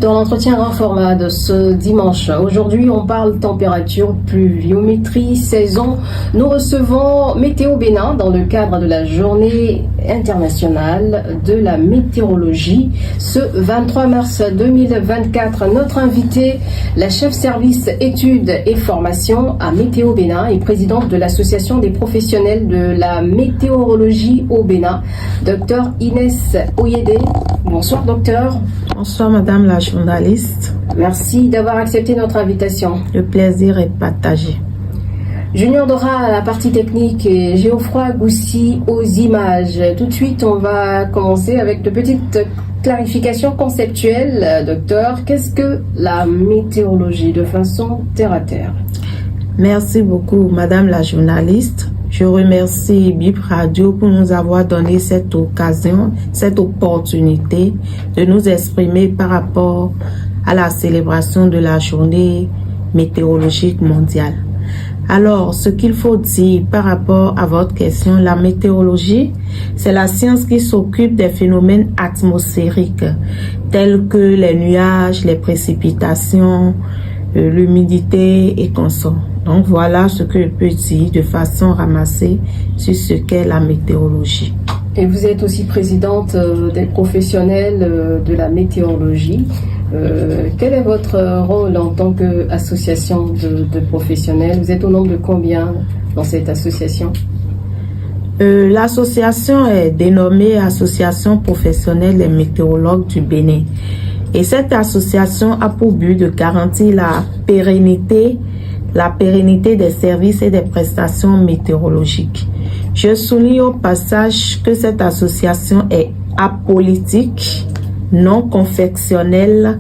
Dans l'entretien grand format de ce dimanche, aujourd'hui on parle température, pluviométrie, saison. Nous recevons Météo Bénin dans le cadre de la journée internationale de la météorologie. Ce 23 mars 2024, notre invitée, la chef service études et formation à Météo Bénin et présidente de l'association des professionnels de la météorologie au Bénin, Dr Inès Oyede. Bonsoir docteur. Bonsoir madame la journaliste. Merci d'avoir accepté notre invitation. Le plaisir est partagé. Junior Dora à la partie technique et Geoffroy Goussi aux images. Tout de suite, on va commencer avec de petites clarifications conceptuelles. Docteur, qu'est-ce que la météorologie de façon terre à terre? Merci beaucoup madame la journaliste. Je remercie BIP Radio pour nous avoir donné cette occasion, cette opportunité de nous exprimer par rapport à la célébration de la journée météorologique mondiale. Alors, ce qu'il faut dire par rapport à votre question, la météorologie, c'est la science qui s'occupe des phénomènes atmosphériques tels que les nuages, les précipitations, l'humidité et consorts. Donc voilà ce que je peux dire de façon ramassée sur ce qu'est la météorologie. Et vous êtes aussi présidente des professionnels de la météorologie. Quel est votre rôle en tant qu'association de professionnels? Vous êtes au nombre de combien dans cette association? L'association est dénommée Association professionnelle des météorologues du Bénin. Et cette association a pour but de garantir la pérennité des services et des prestations météorologiques. Je souligne au passage que cette association est apolitique, non confessionnelle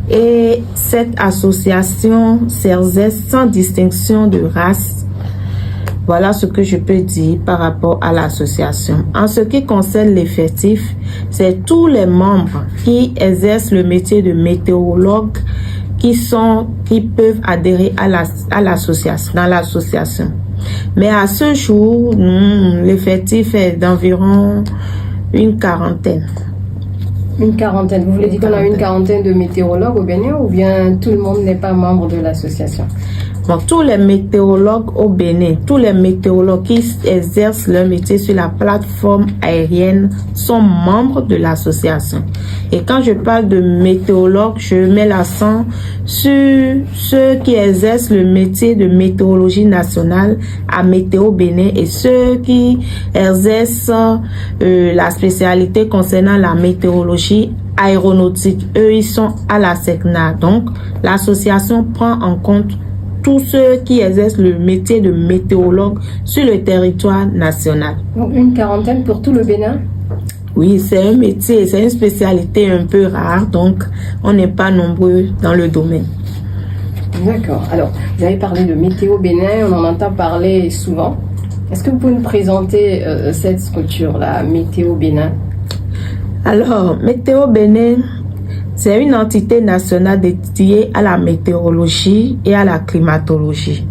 et cette association s'exerce sans distinction de race. Voilà ce que je peux dire par rapport à l'association. En ce qui concerne l'effectif, c'est tous les membres qui exercent le métier de météorologue qui peuvent adhérer à l'association. Mais à ce jour, l'effectif est d'environ une quarantaine. Une quarantaine. Vous voulez dire qu'on a une quarantaine de météorologues au Bénin ou bien tout le monde n'est pas membre de l'association? Bon, tous les météorologues au Bénin, tous les météorologues qui exercent leur métier sur la plateforme aérienne sont membres de l'association. Et quand je parle de météorologues, je mets l'accent sur ceux qui exercent le métier de météorologie nationale à Météo Bénin et ceux qui exercent la spécialité concernant la météorologie aéronautique. Eux, ils sont à la SECNA. Donc, l'association prend en compte tous ceux qui exercent le métier de météorologue sur le territoire national. Donc une quarantaine pour tout le Bénin? Oui, c'est un métier, c'est une spécialité un peu rare, donc on n'est pas nombreux dans le domaine. D'accord. Alors, vous avez parlé de Météo Bénin, on en entend parler souvent. Est-ce que vous pouvez nous présenter cette structure-là, Météo Bénin? Alors, Météo Bénin, c'est une entité nationale dédiée à la météorologie et à la climatologie.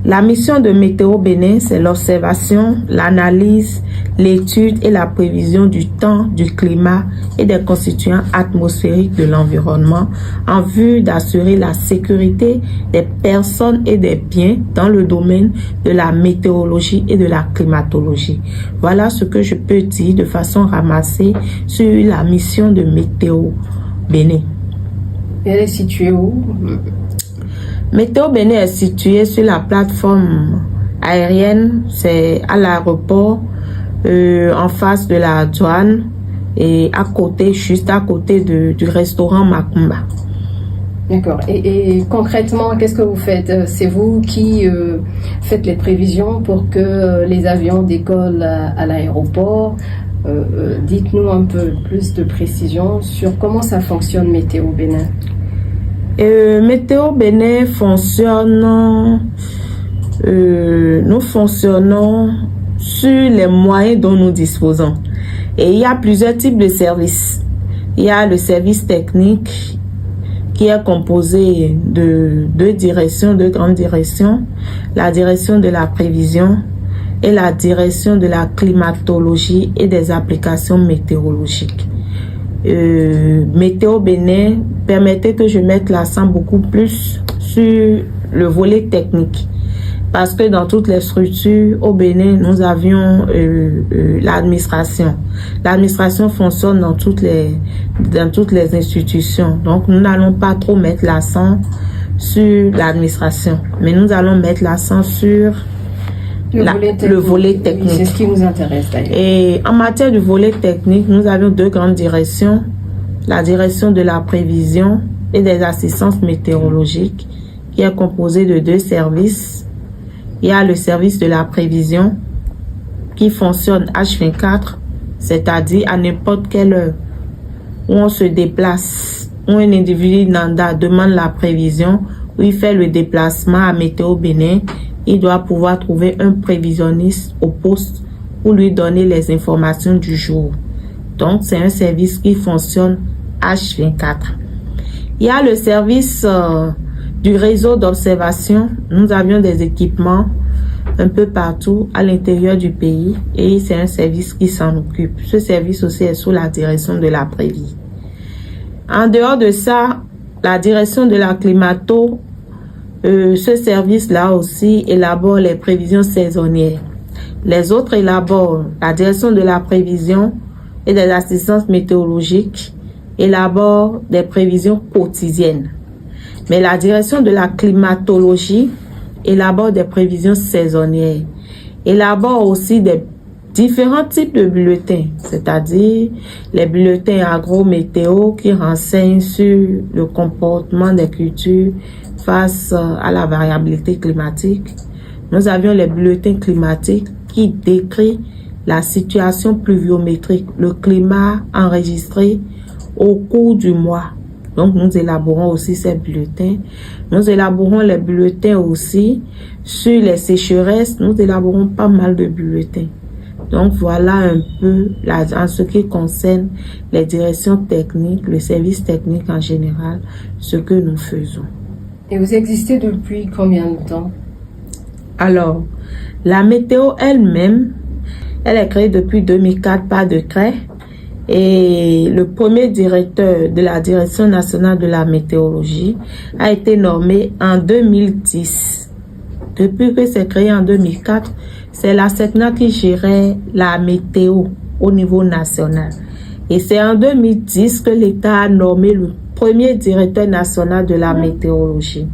La mission de Météo Bénin, c'est l'observation, l'analyse, l'étude et la prévision du temps, du climat et des constituants atmosphériques de l'environnement en vue d'assurer la sécurité des personnes et des biens dans le domaine de la météorologie et de la climatologie. Voilà ce que je peux dire de façon ramassée sur la mission de Météo Bénin. Elle est située où? Météo Bénin est situé sur la plateforme aérienne, c'est à l'aéroport, en face de la douane et juste à côté du restaurant Macumba. D'accord. Et concrètement, qu'est-ce que vous faites? C'est vous qui faites les prévisions pour que les avions décollent à l'aéroport? Dites-nous un peu plus de précision sur comment ça fonctionne Météo Bénin. Météo Bénin fonctionne, nous fonctionnons sur les moyens dont nous disposons. Et il y a plusieurs types de services. Il y a le service technique qui est composé de deux grandes directions, la direction de la prévision et la direction de la climatologie et des applications météorologiques. Météo Bénin, permettez que je mette l'accent beaucoup plus sur le volet technique. Parce que dans toutes les structures au Bénin, nous avions l'administration. L'administration fonctionne dans toutes les institutions. Donc, nous n'allons pas trop mettre l'accent sur l'administration. Mais nous allons mettre l'accent sur le volet technique. Oui, c'est ce qui nous intéresse d'ailleurs. Et en matière de volet technique, nous avions 2 grandes directions. La direction de la prévision et des assistances météorologiques, qui est composée de 2 services. Il y a le service de la prévision qui fonctionne H24, c'est-à-dire à n'importe quelle heure où on se déplace, où un individu Nanda demande la prévision, où il fait le déplacement à Météo Bénin, il doit pouvoir trouver un prévisionniste au poste pour lui donner les informations du jour. Donc, c'est un service qui fonctionne H24. Il y a le service du réseau d'observation. Nous avions des équipements un peu partout à l'intérieur du pays et c'est un service qui s'en occupe. Ce service aussi est sous la direction de la Prévi. En dehors de ça, la direction de la climato, ce service-là aussi élabore les prévisions saisonnières. Les autres élaborent, la direction de la prévision et des assistances météorologiques élabore des prévisions quotidiennes. Mais la direction de la climatologie élabore des prévisions saisonnières, élabore aussi des différents types de bulletins, c'est-à-dire les bulletins agro-météo qui renseignent sur le comportement des cultures face à la variabilité climatique. Nous avions les bulletins climatiques qui décrivent la situation pluviométrique, le climat enregistré au cours du mois. Donc, nous élaborons aussi ces bulletins. Nous élaborons les bulletins aussi sur les sécheresses. Nous élaborons pas mal de bulletins. Donc, voilà un peu en ce qui concerne les directions techniques, le service technique en général, ce que nous faisons. Et vous existez depuis combien de temps? Alors, la météo elle-même, elle est créée depuis 2004 par décret. Et le premier directeur de la Direction nationale de la météorologie a été nommé en 2010. Depuis que c'est créé en 2004, c'est la SECNA qui gérait la météo au niveau national. Et c'est en 2010 que l'État a nommé le premier directeur national de la météorologie.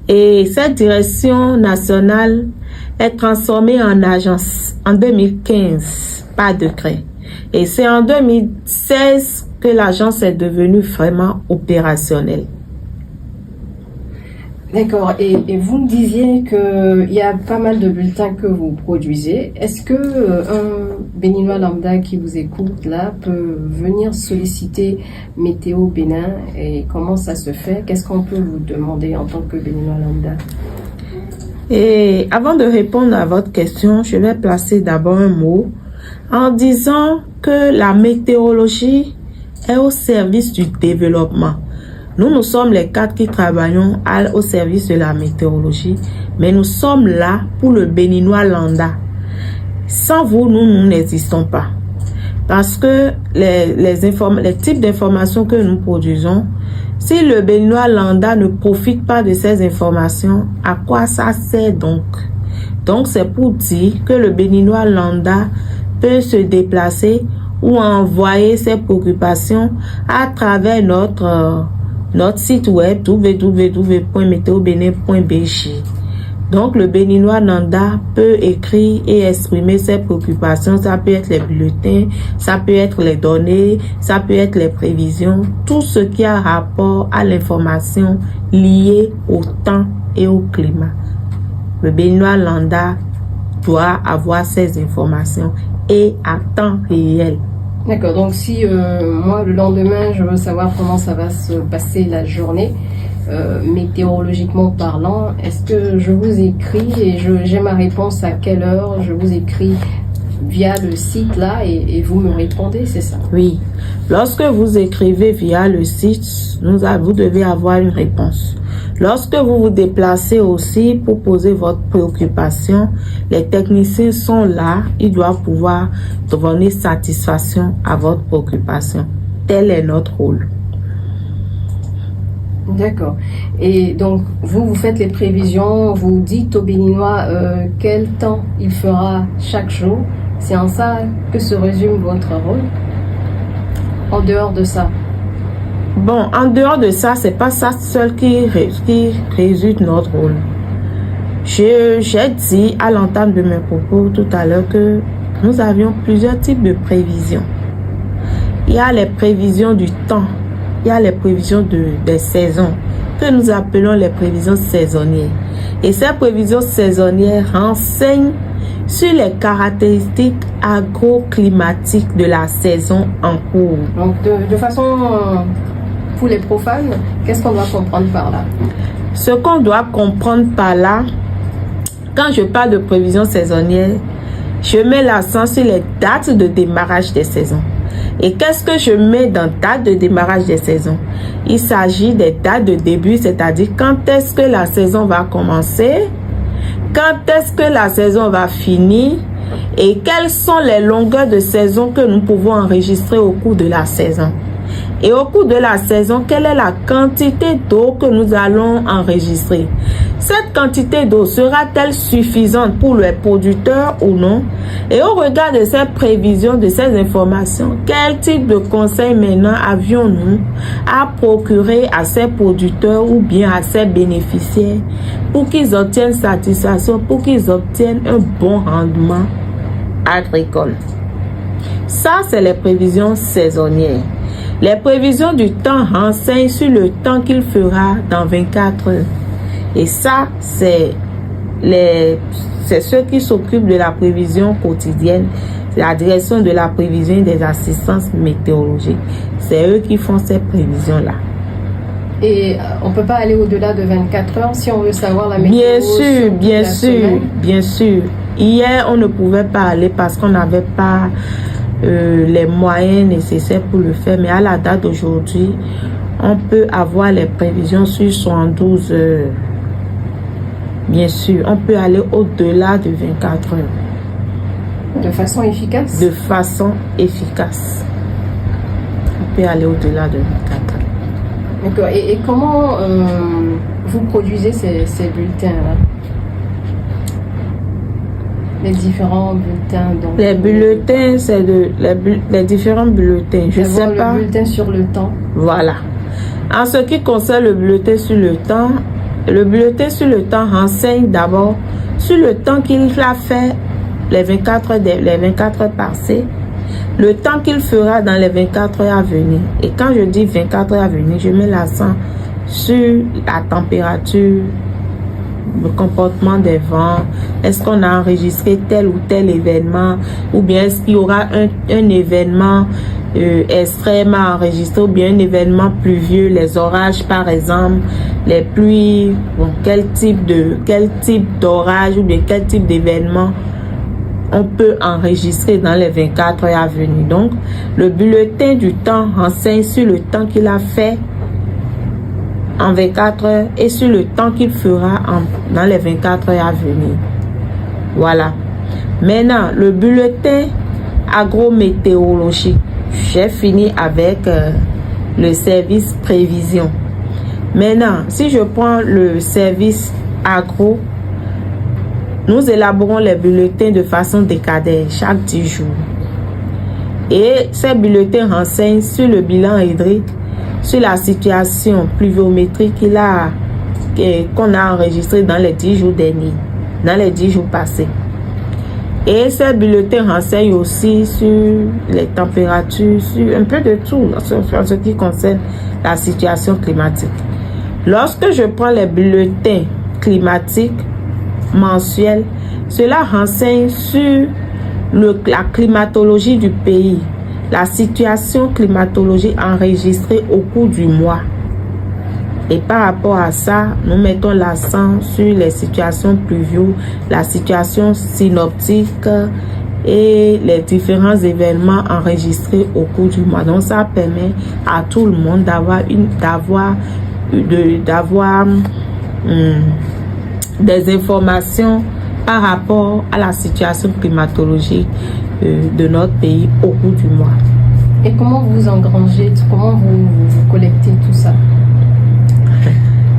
Et cette direction nationale est transformée en agence en 2015 par décret. Et c'est en 2016 que l'agence est devenue vraiment opérationnelle. D'accord. Et vous me disiez qu'il y a pas mal de bulletins que vous produisez. Est-ce que un Béninois lambda qui vous écoute là peut venir solliciter Météo Bénin et comment ça se fait? Qu'est-ce qu'on peut vous demander en tant que Béninois lambda? Et avant de répondre à votre question, je vais placer d'abord un mot en disant que la météorologie est au service du développement. Nous sommes les 4 qui travaillons au service de la météorologie, mais nous sommes là pour le Béninois lambda. Sans vous, nous n'existons pas. Parce que les types d'informations que nous produisons, si le Béninois lambda ne profite pas de ces informations, à quoi ça sert donc? Donc c'est pour dire que le Béninois lambda peut se déplacer ou envoyer ses préoccupations à travers notre site web www.meteobenin.bj. Donc le Béninois lambda peut écrire et exprimer ses préoccupations. Ça peut être les bulletins, ça peut être les données, ça peut être les prévisions, tout ce qui a rapport à l'information liée au temps et au climat. Le Béninois lambda doit avoir ces informations et à temps réel. D'accord, donc si moi le lendemain je veux savoir comment ça va se passer la journée, météorologiquement parlant, est-ce que je vous écris et j'ai ma réponse à quelle heure? Je vous écris via le site là et vous me répondez, c'est ça? Oui, lorsque vous écrivez via le site, vous devez avoir une réponse. Lorsque vous vous déplacez aussi pour poser votre préoccupation, les techniciens sont là, ils doivent pouvoir donner satisfaction à votre préoccupation. tel est notre rôle. D'accord. Et donc, vous faites les prévisions, vous dites aux Béninois quel temps il fera chaque jour. C'est en ça que se résume votre rôle. En dehors de ça. Bon, en dehors de ça, c'est pas ça seul qui résulte notre rôle. J'ai dit à l'entame de mes propos tout à l'heure que nous avions plusieurs types de prévisions. Il y a les prévisions du temps, il y a les prévisions des saisons, que nous appelons les prévisions saisonnières. Et ces prévisions saisonnières renseignent sur les caractéristiques agroclimatiques de la saison en cours. Donc, de façon, pour les profanes, qu'est-ce qu'on doit comprendre par là? Ce qu'on doit comprendre par là, quand je parle de prévisions saisonnières, je mets l'accent sur les dates de démarrage des saisons. Et qu'est-ce que je mets dans date de démarrage des saisons? Il s'agit des dates de début, c'est-à-dire quand est-ce que la saison va commencer, quand est-ce que la saison va finir et quelles sont les longueurs de saison que nous pouvons enregistrer au cours de la saison. Et au cours de la saison, quelle est la quantité d'eau que nous allons enregistrer? Cette quantité d'eau sera-t-elle suffisante pour les producteurs ou non? Et au regard de ces prévisions, de ces informations, quel type de conseil maintenant avions-nous à procurer à ces producteurs ou bien à ces bénéficiaires pour qu'ils obtiennent satisfaction, pour qu'ils obtiennent un bon rendement agricole? Ça, c'est les prévisions saisonnières. Les prévisions du temps renseignent sur le temps qu'il fera dans 24 heures. Et ça, c'est ceux qui s'occupent de la prévision quotidienne, la direction de la prévision des assistances météorologiques. C'est eux qui font ces prévisions-là. Et on ne peut pas aller au-delà de 24 heures si on veut savoir la météo? Bien sûr. Hier, on ne pouvait pas aller parce qu'on n'avait pas les moyens nécessaires pour le faire. Mais à la date d'aujourd'hui, on peut avoir les prévisions sur 72 heures. Bien sûr, on peut aller au-delà de 24 heures. De façon efficace? De façon efficace. On peut aller au-delà de 24 heures. D'accord. Et comment vous produisez ces bulletins-là? Les différents bulletins. Donc, les bulletins, c'est les différents bulletins. Je sais pas. Le bulletin sur le temps. Voilà. En ce qui concerne le bulletin sur le temps renseigne d'abord sur le temps qu'il a fait les 24 heures passées, le temps qu'il fera dans les 24 heures à venir. Et quand je dis 24 heures à venir, je mets l'accent sur la température, le comportement des vents, est-ce qu'on a enregistré tel ou tel événement, ou bien est-ce qu'il y aura un événement extrême à enregistrer, ou bien un événement pluvieux, les orages par exemple, les pluies, bon, quel type d'orage ou bien quel type d'événement on peut enregistrer dans les 24 heures à venir. Donc, le bulletin du temps renseigne sur le temps qu'il a fait en 24 heures et sur le temps qu'il fera dans les 24 heures à venir. Voilà. Maintenant, le bulletin agrométéorologique. J'ai fini avec le service prévision. Maintenant, si je prends le service agro, nous élaborons les bulletins de façon décadaire chaque 10 jours. Et ces bulletins renseignent sur le bilan hydrique, sur la situation pluviométrique qu'on a enregistré dans les 10 jours derniers, dans les 10 jours passés. Et ces bulletins renseignent aussi sur les températures, sur un peu de tout, en ce qui concerne la situation climatique. Lorsque je prends les bulletins climatiques mensuels, cela renseigne sur la climatologie du pays, la situation climatologique enregistrée au cours du mois. Et par rapport à ça, nous mettons l'accent sur les situations pluvieuses, la situation synoptique et les différents événements enregistrés au cours du mois. Donc ça permet à tout le monde d'avoir des informations par rapport à la situation climatologique de notre pays au cours du mois. Et comment vous engrangez, comment vous collectez tout ça?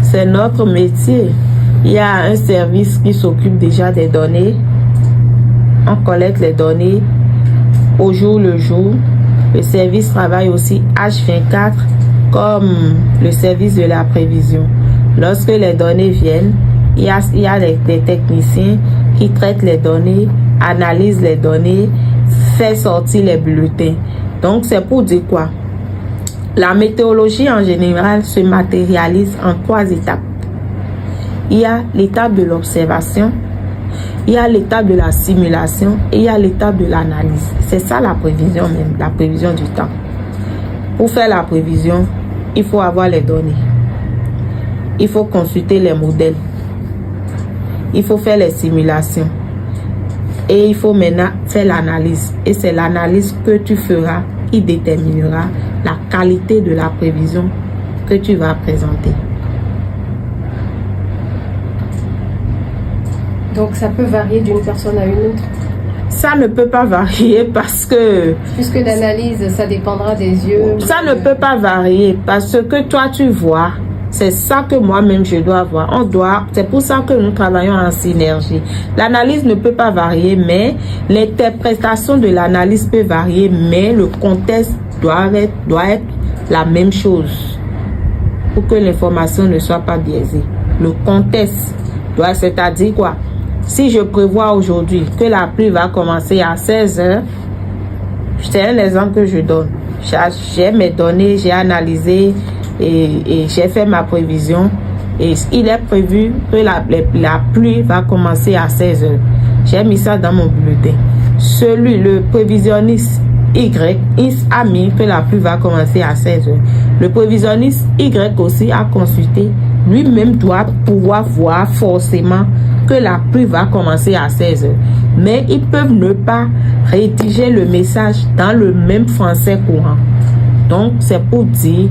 C'est notre métier. Il y a un service qui s'occupe déjà des données. On collecte les données au jour le jour. Le service travaille aussi H24 comme le service de la prévision. Lorsque les données viennent, il y a des techniciens qui traitent les données, analysent les données, fait sortir les bulletins. Donc c'est pour dire quoi? La météorologie en général se matérialise en 3 étapes. Il y a l'étape de l'observation, il y a l'étape de la simulation et il y a l'étape de l'analyse. C'est ça la prévision même, la prévision du temps. Pour faire la prévision, il faut avoir les données. Il faut consulter les modèles. Il faut faire les simulations. Et il faut maintenant faire l'analyse. Et c'est l'analyse que tu feras qui déterminera la qualité de la prévision que tu vas présenter. Donc ça peut varier d'une personne à une autre? Ça ne peut pas varier parce que... Puisque l'analyse, ça dépendra des yeux. Ça ne peut pas varier parce que toi tu vois, c'est ça que moi-même je dois voir. C'est pour ça que nous travaillons en synergie. L'analyse ne peut pas varier, mais l'interprétation de l'analyse peut varier, mais le contexte doit être la même chose pour que l'information ne soit pas biaisée. Le contexte doit, c'est-à-dire quoi? Si je prévois aujourd'hui que la pluie va commencer à 16h, c'est un exemple que je donne. J'ai mes données, j'ai analysé et j'ai fait ma prévision. Et il est prévu que la pluie va commencer à 16h. J'ai mis ça dans mon bulletin. Le prévisionniste Y, a mis que la pluie va commencer à 16h. Le prévisionniste Y aussi a consulté. Lui-même doit pouvoir voir forcément que la pluie va commencer à 16h. Mais ils peuvent ne pas rédiger le message dans le même français courant. Donc, c'est pour dire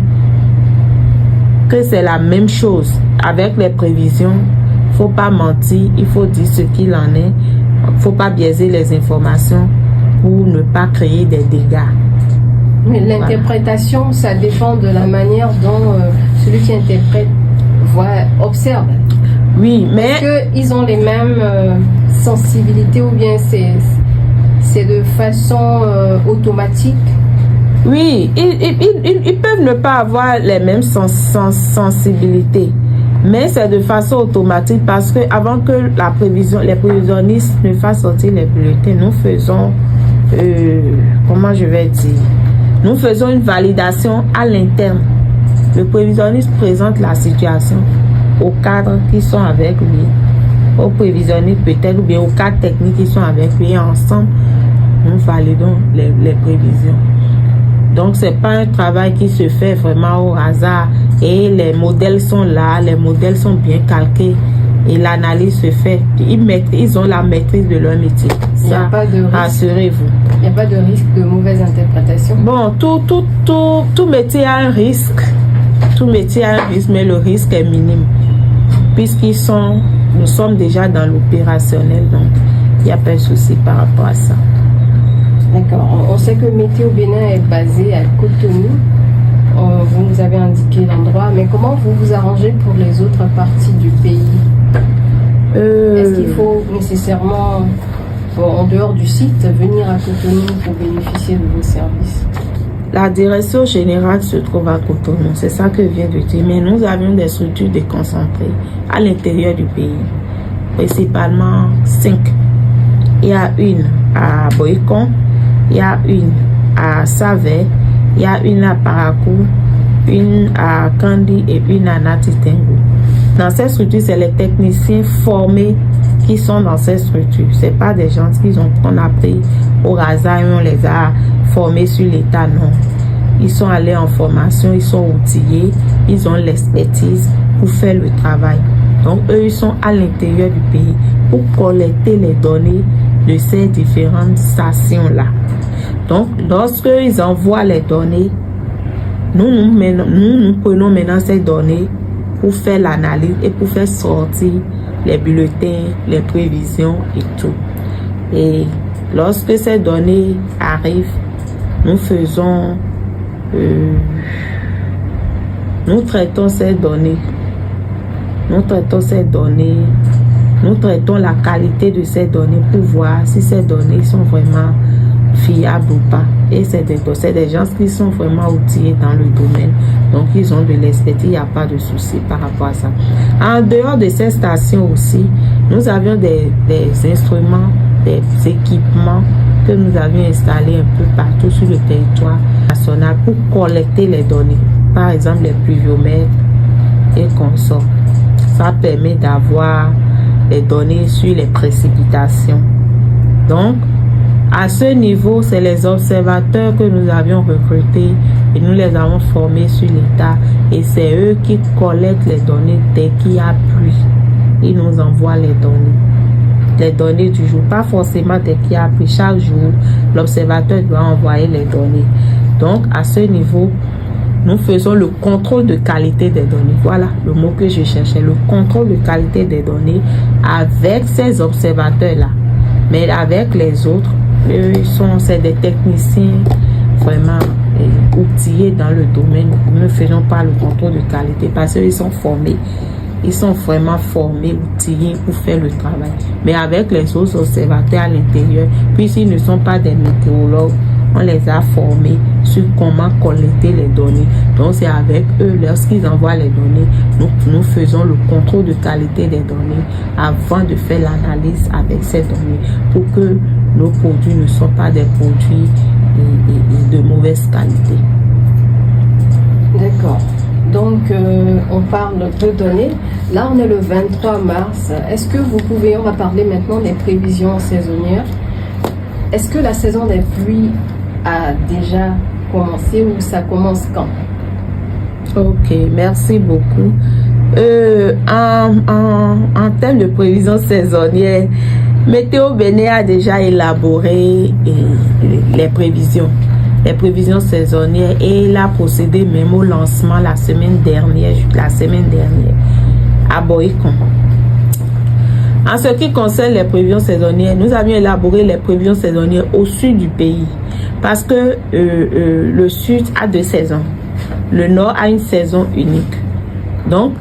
que c'est la même chose. Avec les prévisions, il ne faut pas mentir, il faut dire ce qu'il en est. Il ne faut pas biaiser les informations pour ne pas créer des dégâts. Mais l'interprétation, voilà, ça dépend de la manière dont celui qui interprète observe. Oui, mais... Est-ce qu'ils ont les mêmes sensibilités ou bien c'est de façon automatique? Oui, ils peuvent ne pas avoir les mêmes sensibilités, mais c'est de façon automatique parce que avant que les prévisionnistes ne fassent sortir les bulletins, nous faisons, nous faisons une validation à l'interne. Le prévisionniste présente la situation aux cadres qui sont avec lui, aux prévisionnistes peut-être, ou bien aux cadres techniques qui sont avec lui, et ensemble, nous validons les prévisions. Donc, c'est pas un travail qui se fait vraiment au hasard, et les modèles sont là, les modèles sont bien calqués, et l'analyse se fait. Ils ont la maîtrise de leur métier. Ça, rassurez-vous. Il n'y a pas de risque de mauvaise interprétation? Bon, tout métier a un risque. Tout métier a un risque, mais le risque est minime. Nous sommes déjà dans l'opérationnel, donc il n'y a pas de souci par rapport à ça. D'accord. On sait que Météo Bénin est basé à Cotonou. Vous nous avez indiqué l'endroit, mais comment vous vous arrangez pour les autres parties du pays? Est-ce qu'il faut nécessairement, en dehors du site, venir à Cotonou pour bénéficier de vos services? La direction générale se trouve à Cotonou, c'est ça que je viens de dire, mais nous avions des structures déconcentrées à l'intérieur du pays, principalement 5. Il y a une à Boïcon, il y a une à Savet, il y a une à Parakou, une à Kandi et une à Natitengo. Dans ces structures, c'est les techniciens formés qui sont dans ces structures. Ce n'est pas des gens qu'on a pris au hasard et on les a formés sur l'État, non. Ils sont allés en formation, ils sont outillés, ils ont l'expertise pour faire le travail. Donc, eux, ils sont à l'intérieur du pays pour collecter les données de ces différentes stations-là. Donc, lorsqu'ils envoient les données, nous prenons maintenant ces données pour faire l'analyse et pour faire sortir les bulletins, les prévisions et tout. Et lorsque ces données arrivent, nous faisons, nous traitons ces données. Nous traitons ces données, nous traitons la qualité de ces données pour voir si ces données sont vraiment fiables ou pas. Et c'est des gens qui sont vraiment outillés dans le domaine. Donc, ils ont de l'expertise, il n'y a pas de souci par rapport à ça. En dehors de ces stations aussi, nous avions des instruments, des équipements que nous avions installés un peu partout sur le territoire national pour collecter les données. Par exemple, les pluviomètres et consorts. Ça permet d'avoir les données sur les précipitations. Donc, à ce niveau, c'est les observateurs que nous avions recrutés et nous les avons formés sur l'État. Et c'est eux qui collectent les données dès qu'il y a pluie. Ils nous envoient les données du jour. Pas forcément dès qu'il y a pluie. Chaque jour, l'observateur doit envoyer les données. Donc, à ce niveau, nous faisons le contrôle de qualité des données. Voilà le mot que je cherchais. Le contrôle de qualité des données avec ces observateurs-là. Mais avec les autres, c'est des techniciens vraiment outillés dans le domaine. Nous ne faisons pas le contrôle de qualité parce qu'ils sont formés. Ils sont vraiment formés, outillés pour faire le travail. Mais avec les autres observateurs à l'intérieur, puisqu'ils ne sont pas des météorologues, on les a formés sur comment collecter les données. Donc, c'est avec eux, lorsqu'ils envoient les données, nous faisons le contrôle de qualité des données avant de faire l'analyse avec ces données pour que nos produits ne soient pas des produits de mauvaise qualité. D'accord. Donc, on parle de données. Là, on est le 23 mars. Est-ce que on va parler maintenant des prévisions saisonnières. Est-ce que la saison des pluies a déjà commencé ou ça commence quand? Ok, merci beaucoup. En termes de prévision saisonnière, Météo Bénin a déjà élaboré les prévisions saisonnières et il a procédé même au lancement la semaine dernière à Boïcon. En ce qui concerne les prévisions saisonnières, nous avions élaboré les prévisions saisonnières au sud du pays parce que le sud a 2 saisons. Le nord a une saison unique. Donc,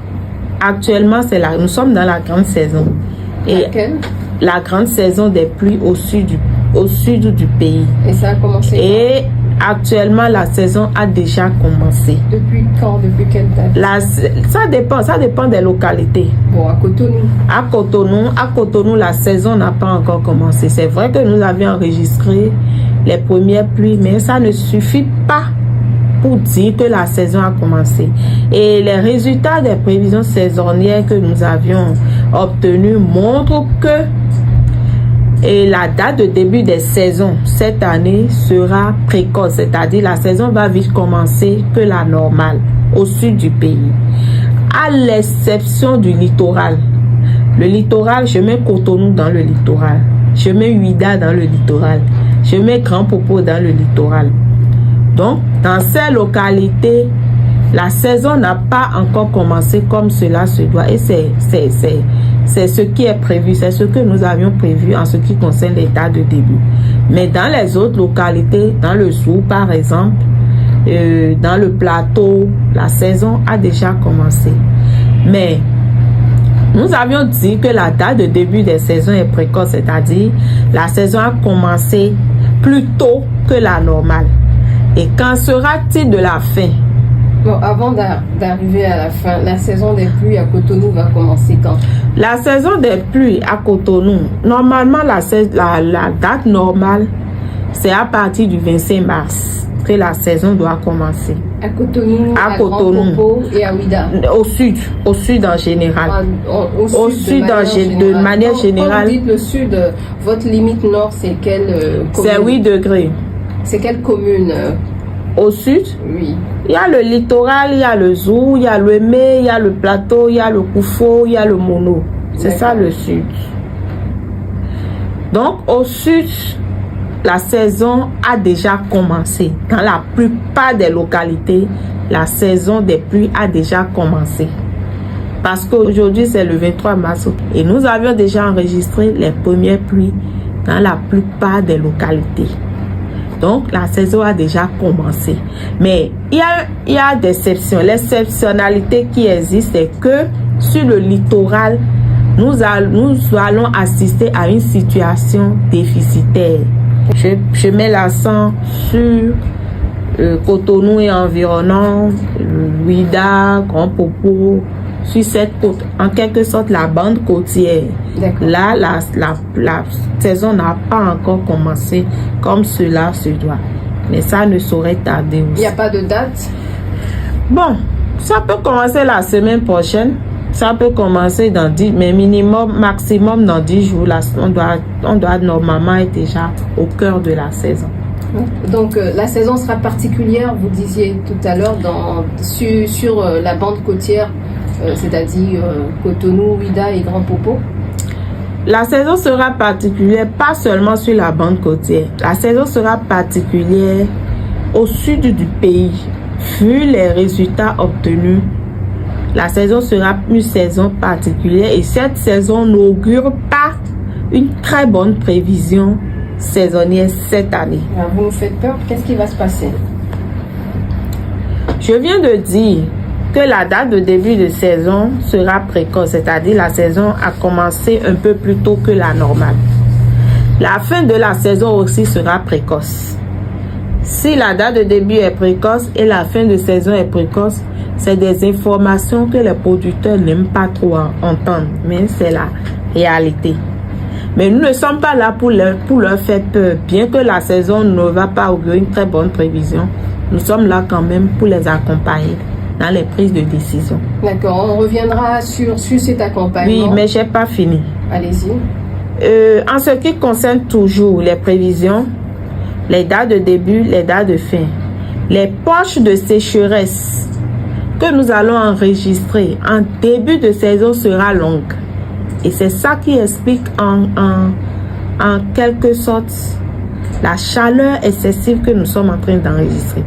actuellement, nous sommes dans la grande saison. Et laquelle? La grande saison des pluies au sud du pays. Et ça a commencé et actuellement, la saison a déjà commencé. Depuis quand? Depuis quelle date? Ça dépend des localités. Bon, à Cotonou, la saison n'a pas encore commencé. C'est vrai que nous avions enregistré les premières pluies, mais ça ne suffit pas pour dire que la saison a commencé. Et les résultats des prévisions saisonnières que nous avions obtenus montrent que la date de début des saisons cette année sera précoce, c'est-à-dire la saison va vite commencer que la normale au sud du pays, à l'exception du littoral. Le littoral, je mets Cotonou dans le littoral, je mets Ouida dans le littoral, je mets Grand Popo dans le littoral. Donc, dans ces localités, la saison n'a pas encore commencé comme cela se doit. Et c'est ce qui est prévu, c'est ce que nous avions prévu en ce qui concerne l'état de début. Mais dans les autres localités, dans le Sou par exemple, dans le plateau, la saison a déjà commencé. Mais nous avions dit que la date de début des saisons est précoce, c'est-à-dire la saison a commencé plus tôt que la normale. Et qu'en sera-t-il de la fin? Bon, avant d'arriver à la fin, la saison des pluies à Cotonou va commencer quand? La saison des pluies à Cotonou, normalement, la date normale, c'est à partir du 25 mars que la saison doit commencer. À Cotonou, à Grand Popo et à Ouida. Au sud en général. Au sud de manière générale. Quand vous dites le sud, votre limite nord, c'est quelle commune? C'est 8 degrés. C'est quelle commune? Au sud? Oui. Il y a le littoral, il y a le Zou, il y a le Mé, il y a le plateau, il y a le Koufo, il y a le Mono. C'est ça le sud. Donc au sud, la saison a déjà commencé. Dans la plupart des localités, la saison des pluies a déjà commencé. Parce qu'aujourd'hui, c'est le 23 mars. Et nous avions déjà enregistré les premières pluies dans la plupart des localités. Donc, la saison a déjà commencé. Mais il y a des exceptions. L'exceptionnalité qui existe, c'est que sur le littoral, nous allons assister à une situation déficitaire. Je mets l'accent sur Cotonou et environnant, Ouidah, Grand Popo, sur cette côte, en quelque sorte la bande côtière. Là, la saison n'a pas encore commencé comme cela se doit. Mais ça ne saurait tarder aussi. Il n'y a pas de date? Bon, ça peut commencer la semaine prochaine. Ça peut commencer dans 10, mais maximum dans 10 jours. Là, on doit normalement être déjà au cœur de la saison. Donc, la saison sera particulière, vous disiez tout à l'heure, sur la bande côtière, c'est-à-dire Cotonou, Ouidah et Grand Popo. La saison sera particulière, pas seulement sur la bande côtière. La saison sera particulière au sud du pays. Vu les résultats obtenus, la saison sera une saison particulière et cette saison n'augure pas une très bonne prévision saisonnière cette année. Alors vous nous faites peur, qu'est-ce qui va se passer? Je viens de dire que la date de début de saison sera précoce, c'est-à-dire la saison a commencé un peu plus tôt que la normale. La fin de la saison aussi sera précoce. Si la date de début est précoce et la fin de saison est précoce, c'est des informations que les producteurs n'aiment pas trop entendre, mais c'est la réalité. Mais nous ne sommes pas là pour leur faire peur. Bien que la saison ne va pas augurer une très bonne prévision, nous sommes là quand même pour les accompagner dans les prises de décision. D'accord, on reviendra sur cet accompagnement. Oui, mais je n'ai pas fini. Allez-y. En ce qui concerne toujours les prévisions, les dates de début, les dates de fin, les poches de sécheresse que nous allons enregistrer en début de saison sera longue. Et c'est ça qui explique en quelque sorte la chaleur excessive que nous sommes en train d'enregistrer.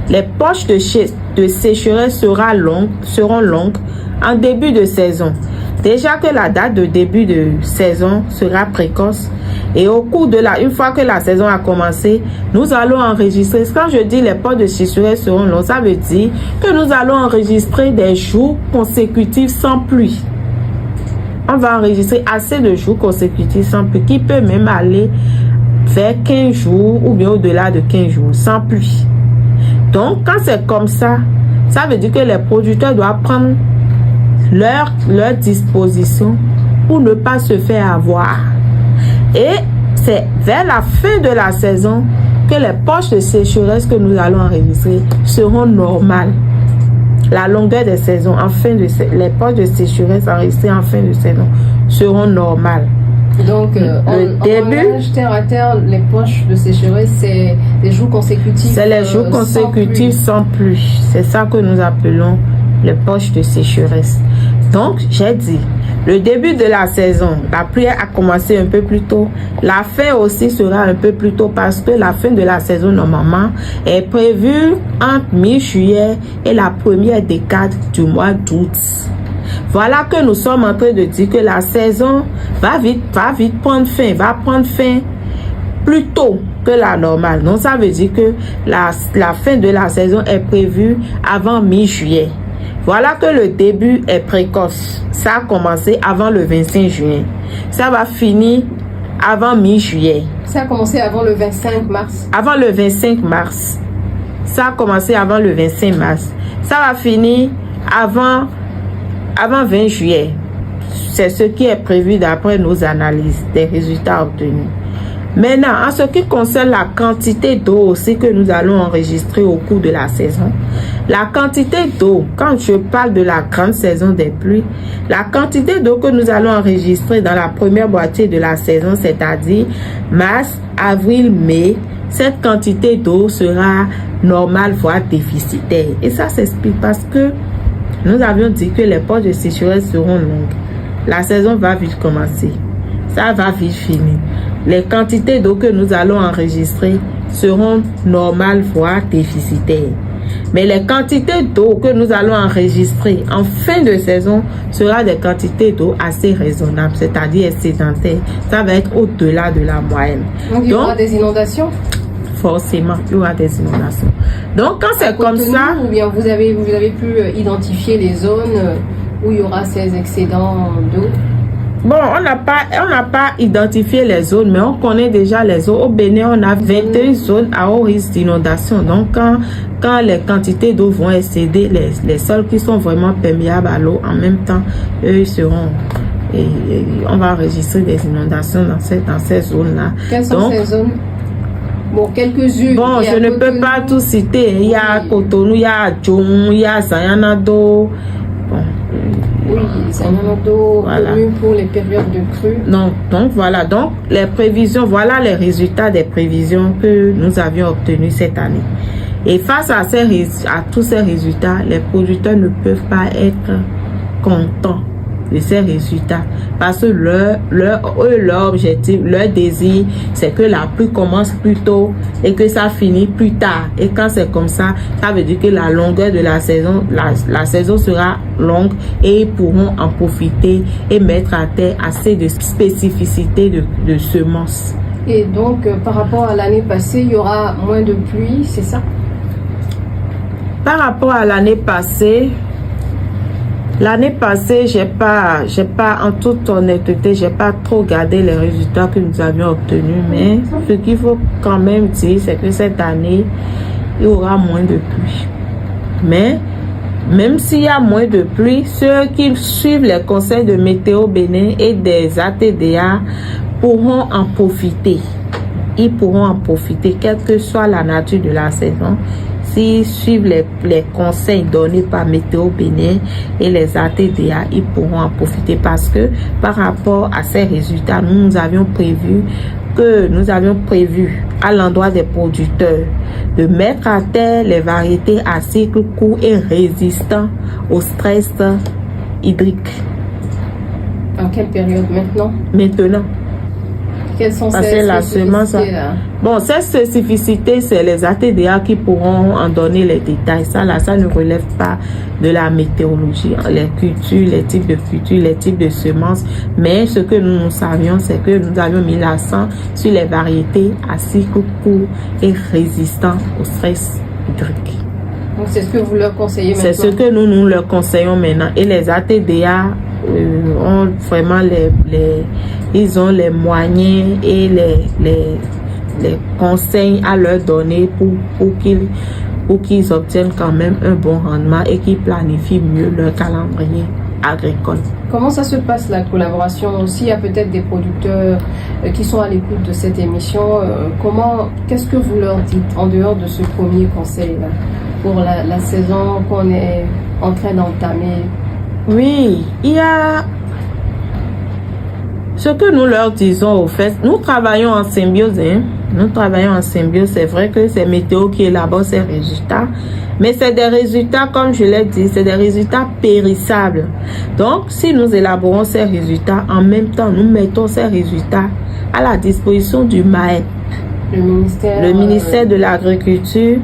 Les poches de sécheresse seront longues en début de saison. Déjà que la date de début de saison sera précoce et au cours de une fois que la saison a commencé, nous allons enregistrer. Quand je dis les poches de sécheresse seront longues, ça veut dire que nous allons enregistrer des jours consécutifs sans pluie. On va enregistrer assez de jours consécutifs sans pluie, qui peut même aller vers 15 jours ou bien au-delà de 15 jours sans pluie. Donc, quand c'est comme ça, ça veut dire que les producteurs doivent prendre leur disposition pour ne pas se faire avoir. Et c'est vers la fin de la saison que les poches de sécheresse que nous allons enregistrer seront normales. La longueur des saisons, les poches de sécheresse enregistrées en fin de saison seront normales. Donc, langage terre à terre, les poches de sécheresse, c'est les jours consécutifs. C'est les jours consécutifs sans pluie. C'est ça que nous appelons les poches de sécheresse. Donc, j'ai dit, le début de la saison, la pluie a commencé un peu plus tôt. La fin aussi sera un peu plus tôt parce que la fin de la saison, normalement, est prévue entre mi-juillet et la première décade du mois d'août. Voilà que nous sommes en train de dire que la saison va vite prendre fin plus tôt que la normale. Donc, ça veut dire que la fin de la saison est prévue avant mi-juillet. Voilà que le début est précoce. Ça a commencé avant le 25 juin. Ça va finir avant mi-juillet. Ça a commencé avant le 25 mars. Avant le 25 mars. Ça a commencé avant le 25 mars. Ça va finir avant 20 juillet. C'est ce qui est prévu d'après nos analyses des résultats obtenus. Maintenant, en ce qui concerne la quantité d'eau aussi que nous allons enregistrer au cours de la saison, la quantité d'eau, quand je parle de la grande saison des pluies, la quantité d'eau que nous allons enregistrer dans la première moitié de la saison, c'est-à-dire mars, avril, mai, cette quantité d'eau sera normale, voire déficitaire. Et ça s'explique parce que nous avions dit que les poches de sécheresse seront longues. La saison va vite commencer. Ça va vite finir. Les quantités d'eau que nous allons enregistrer seront normales, voire déficitaires. Mais les quantités d'eau que nous allons enregistrer en fin de saison sera des quantités d'eau assez raisonnables, c'est-à-dire excédentaires. Ça va être au-delà de la moyenne. Donc, il y aura des inondations? forcément, il y aura des inondations. Donc, quand c'est comme ça... Ou bien vous avez pu identifier les zones où il y aura ces excédents d'eau? Bon, on n'a pas identifié les zones, mais on connaît déjà les zones. Au Bénin, on a 21 zones à haut risque d'inondation. Donc, quand les quantités d'eau vont excéder, les sols qui sont vraiment perméables à l'eau, en même temps, eux, ils seront... Et on va enregistrer des inondations dans ces zones-là. Quelles sont ces zones? Bon, quelques-unes. Bon, je ne peux pas tout citer. Il y a Cotonou, il y a Djong, il y a Zayanado. Bon. Oui, Zayanado, voilà. Pour les périodes de crue. Donc voilà. Donc, les prévisions, voilà les résultats des prévisions que nous avions obtenus cette année. Et face à tous ces résultats, les producteurs ne peuvent pas être contents de ces résultats parce que leur objectif, leur désir, c'est que la pluie commence plus tôt et que ça finit plus tard. Et quand c'est comme ça, ça veut dire que la longueur de la saison sera longue et ils pourront en profiter et mettre à terre assez de spécificité de semences. Et donc, par rapport à l'année passée, il y aura moins de pluie, c'est ça? Par rapport à l'année passée, j'ai pas, en toute honnêteté, j'ai pas trop gardé les résultats que nous avions obtenus, mais ce qu'il faut quand même dire, c'est que cette année, il y aura moins de pluie. Mais, même s'il y a moins de pluie, ceux qui suivent les conseils de Météo Bénin et des ATDA pourront en profiter. Ils pourront en profiter, quelle que soit la nature de la saison. S'ils suivent les conseils donnés par Météo Bénin et les ATDA, ils pourront en profiter parce que par rapport à ces résultats, nous avions prévu à l'endroit des producteurs de mettre à terre les variétés à cycle court et résistants au stress hydrique. En quelle période maintenant? Maintenant. Quelles sont ces spécificités là? Bon, ces spécificités, c'est les ATDA qui pourront en donner les détails. Ça ne relève pas de la météorologie. Les cultures, les types de cultures, les types de semences. Mais ce que nous savions, c'est que nous avions mis l'accent sur les variétés à cycle court et résistants au stress hydrique. Donc, c'est ce que vous leur conseillez maintenant? C'est ce que nous leur conseillons maintenant. Et les ATDA ont vraiment ils ont les moyens et les conseils à leur donner pour qu'ils obtiennent quand même un bon rendement et qu'ils planifient mieux leur calendrier agricole. Comment ça se passe la collaboration? Aussi, il y a peut-être des producteurs qui sont à l'écoute de cette émission. Qu'est-ce que vous leur dites en dehors de ce premier conseil là, pour la saison qu'on est en train d'entamer? Oui, il y a ce que nous leur disons au fait. Nous travaillons en symbiose. Nous travaillons en symbiose. C'est vrai que c'est Météo qui élabore ces résultats. Mais c'est des résultats, comme je l'ai dit, c'est des résultats périssables. Donc, si nous élaborons ces résultats, en même temps, nous mettons ces résultats à la disposition du MAEP, le ministère de l'Agriculture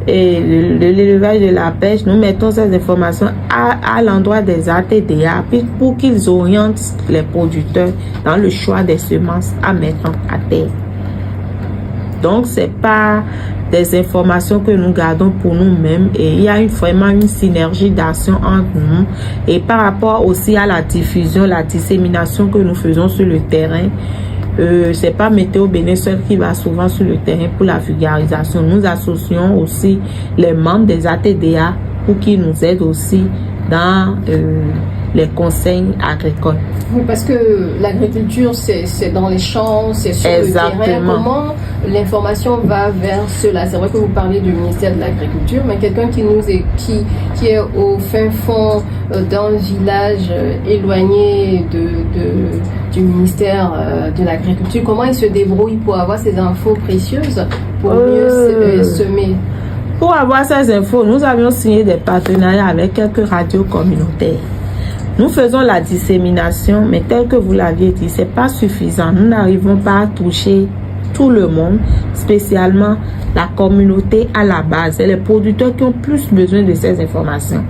et de l'élevage de la pêche. Nous mettons ces informations à l'endroit des ATDA pour qu'ils orientent les producteurs dans le choix des semences à mettre à terre. Donc, ce n'est pas des informations que nous gardons pour nous-mêmes et il y a vraiment une synergie d'action entre nous. Et par rapport aussi à la diffusion, la dissémination que nous faisons sur le terrain, c'est pas Météo Bénin seul qui va souvent sur le terrain pour la vulgarisation. Nous associons aussi les membres des ATDA pour qu'ils nous aident aussi dans les conseils agricoles. Oui, parce que l'agriculture, c'est dans les champs, c'est sur Exactement. le terrain. Comment l'information va vers cela? C'est vrai que vous parlez du ministère de l'Agriculture, mais quelqu'un qui est au fin fond d'un village éloigné du ministère de l'Agriculture, comment il se débrouille pour avoir ces infos précieuses pour mieux semer? Pour avoir ces infos, nous avions signé des partenariats avec quelques radios communautaires. Nous faisons la dissémination, mais tel que vous l'aviez dit, c'est pas suffisant. Nous n'arrivons pas à toucher tout le monde, spécialement la communauté à la base. C'est les producteurs qui ont plus besoin de ces informations.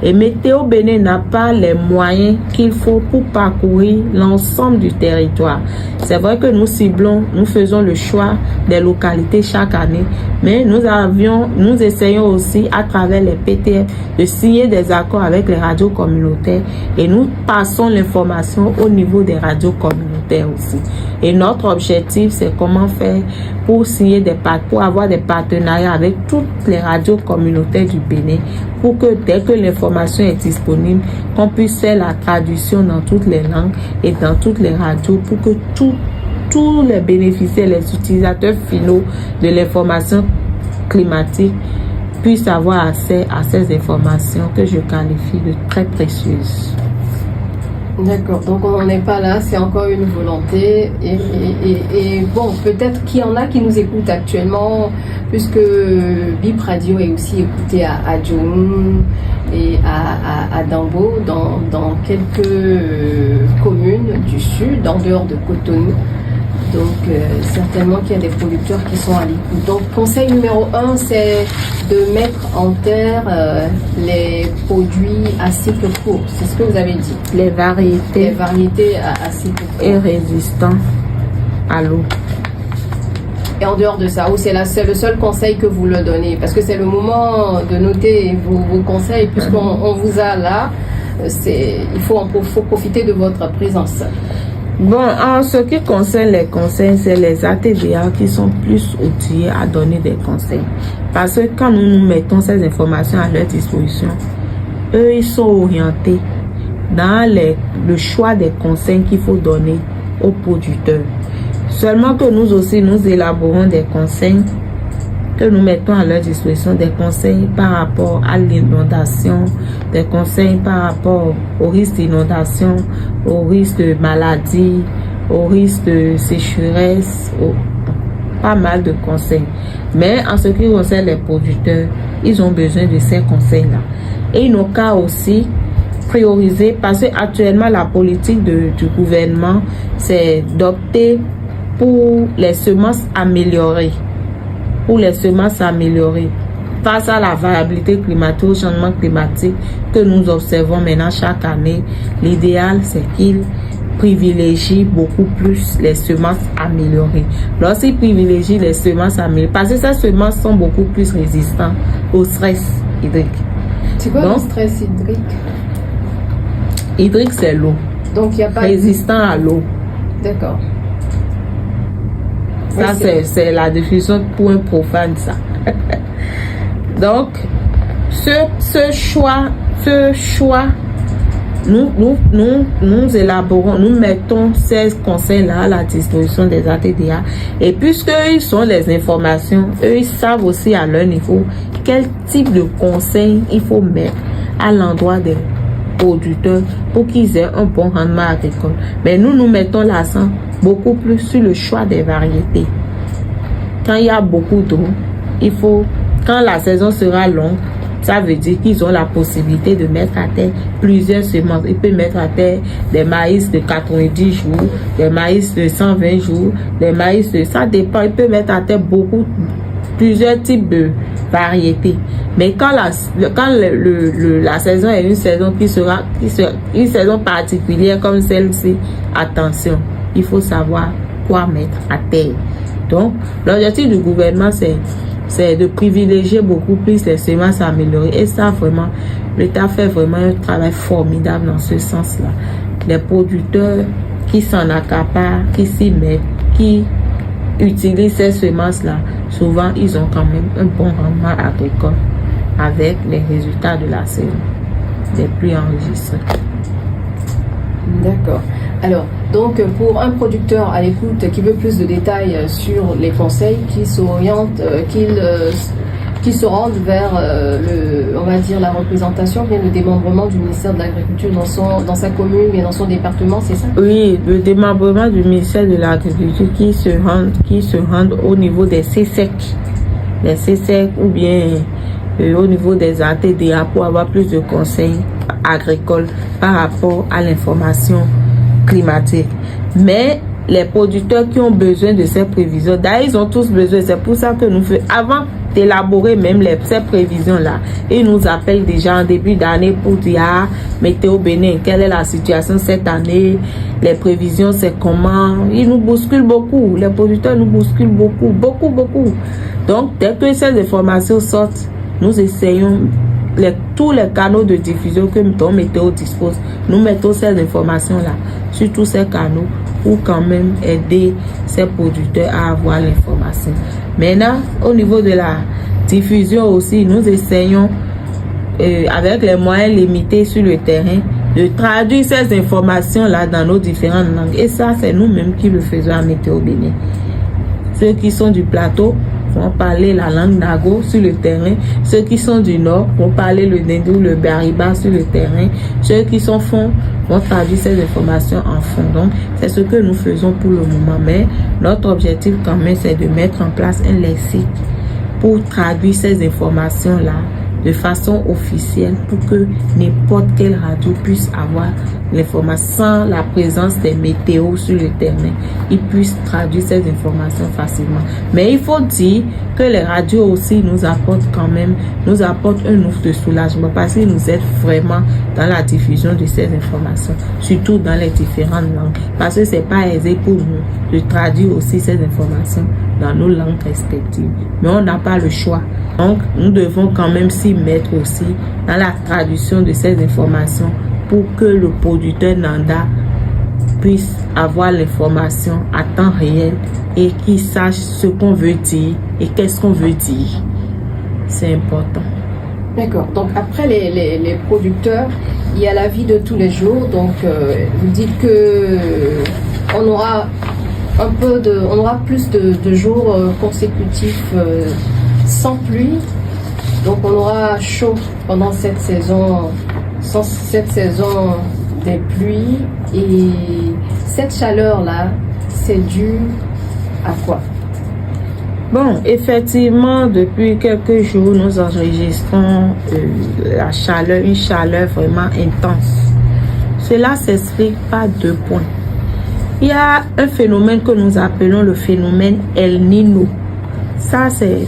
Et Météo Bénin n'a pas les moyens qu'il faut pour parcourir l'ensemble du territoire. C'est vrai que nous faisons le choix des localités chaque année, mais nous essayons aussi à travers les PTF de signer des accords avec les radios communautaires et nous passons l'information au niveau des radios communautaires aussi. Et notre objectif, c'est comment faire pour avoir des partenariats avec toutes les radios communautaires du Bénin pour que dès que l'information est disponible, qu'on puisse faire la traduction dans toutes les langues et dans toutes les radios pour que tous les bénéficiaires, les utilisateurs finaux de l'information climatique puissent avoir accès à ces informations que je qualifie de très précieuses. D'accord, donc on n'en est pas là, c'est encore une volonté et bon, peut-être qu'il y en a qui nous écoutent actuellement, puisque Bip Radio est aussi écouté à Djoum et à Dambo, dans quelques communes du sud, en dehors de Cotonou. Donc certainement qu'il y a des producteurs qui sont à l'écoute. Donc conseil numéro 1, c'est de mettre en terre les produits à cycle court. C'est ce que vous avez dit. Les variétés à cycle court. Et résistants à l'eau. Et en dehors de ça, ou c'est le seul conseil que vous le donnez? Parce que c'est le moment de noter vos conseils, puisqu'on vous a là. Il faut profiter de votre présence. Bon, en ce qui concerne les conseils, c'est les ATDA qui sont plus outillés à donner des conseils. Parce que quand nous mettons ces informations à leur disposition, eux, ils sont orientés dans le choix des conseils qu'il faut donner aux producteurs. Seulement que nous aussi, nous élaborons des conseils que nous mettons à leur disposition, des conseils par rapport à l'inondation, des conseils par rapport au risque d'inondation, au risque de maladie, au risque de sécheresse, pas mal de conseils. Mais en ce qui concerne les producteurs, ils ont besoin de ces conseils-là. Et ils n'ont qu'à aussi prioriser, parce qu'actuellement la politique du gouvernement, c'est d'opter pour les semences améliorées. Face à la variabilité climatique, au changement climatique que nous observons maintenant chaque année, l'idéal c'est qu'ils privilégient beaucoup plus les semences améliorées. Lorsqu'ils privilégient les semences améliorées, parce que ces semences sont beaucoup plus résistantes au stress hydrique. C'est quoi le stress hydrique? Hydrique, c'est l'eau. Donc il n'y a pas résistant à l'eau. D'accord. Ça, c'est la définition pour un profane, ça. Donc, ce choix, nous élaborons, nous mettons ces conseils-là à la disposition des ATDA. Et puisqu'ils sont les informations, eux, ils savent aussi à leur niveau quel type de conseils il faut mettre à l'endroit des producteurs pour qu'ils aient un bon rendement agricole. Mais nous mettons l'accent beaucoup plus sur le choix des variétés. Quand il y a beaucoup d'eau, quand la saison sera longue, ça veut dire qu'ils ont la possibilité de mettre à terre plusieurs semences. Ils peuvent mettre à terre des maïs de 90 jours, des maïs de 120 jours, des maïs ça dépend. Ils peuvent mettre à terre plusieurs types de variétés. Mais quand la saison est une saison qui sera une saison particulière comme celle-ci, attention, il faut savoir quoi mettre à terre. Donc, l'objectif du gouvernement, c'est de privilégier beaucoup plus les semences améliorées. Et ça, vraiment, l'État fait vraiment un travail formidable dans ce sens-là. Les producteurs qui s'en accaparent, qui s'y mettent, qui utilisent ces semences-là, souvent, ils ont quand même un bon rendement agricole avec les résultats de la saison, des pluies enregistrées. D'accord. Alors, donc pour un producteur à l'écoute qui veut plus de détails sur les conseils, qui s'oriente, qui se rende vers on va dire la représentation, bien le démembrement du ministère de l'Agriculture dans sa commune et dans son département, c'est ça? Oui, le démembrement du ministère de l'Agriculture qui se rendent au niveau des CSEC, les CSEC ou bien au niveau des ATDA pour avoir plus de conseils agricoles par rapport à l'information climatique. Mais les producteurs qui ont besoin de ces prévisions. D'ailleurs, ils ont tous besoin. C'est pour ça que nous faisons, avant d'élaborer même ces prévisions-là, ils nous appellent déjà en début d'année pour dire, ah, Météo Bénin, quelle est la situation cette année, les prévisions, c'est comment. Ils nous bousculent beaucoup. Les producteurs nous bousculent beaucoup. Donc, dès que ces informations sortent, nous essayons tous les canaux de diffusion que Météo dispose. Nous mettons ces informations-là sur tous ces canaux pour quand même aider ces producteurs à avoir l'information. Maintenant, au niveau de la diffusion aussi, nous essayons, avec les moyens limités sur le terrain, de traduire ces informations-là dans nos différentes langues. Et ça, c'est nous-mêmes qui le faisons à Météo Bénin. Ceux qui sont du plateau vont parler la langue Nago sur le terrain. Ceux qui sont du nord vont parler le Ndou, le Bariba sur le terrain. Ceux qui sont fond vont traduire ces informations en fond. Donc, c'est ce que nous faisons pour le moment. Mais notre objectif quand même, c'est de mettre en place un lexique pour traduire ces informations-là de façon officielle pour que n'importe quelle radio puisse avoir l'information sans la présence des météos sur le terrain. Ils puissent traduire ces informations facilement. Mais il faut dire que les radios aussi nous apportent un ouf de soulagement parce qu'ils nous aident vraiment dans la diffusion de ces informations, surtout dans les différentes langues. Parce que c'est pas aisé pour nous de traduire aussi ces informations dans nos langues respectives. Mais on n'a pas le choix. Donc, nous devons quand même s'y mettre aussi dans la traduction de ces informations pour que le producteur Nanda puisse avoir l'information à temps réel et qu'il sache ce qu'on veut dire et qu'est-ce qu'on veut dire. C'est important. D'accord. Donc, après les producteurs, il y a la vie de tous les jours. Donc, vous dites que on aura plus de jours consécutifs sans pluie, donc on aura chaud pendant cette saison des pluies. Et cette chaleur là, c'est dû à quoi? Bon, effectivement, depuis quelques jours, nous enregistrons une chaleur vraiment intense. Cela s'explique par 2 points. Il y a un phénomène que nous appelons le phénomène El Niño. Ça, c'est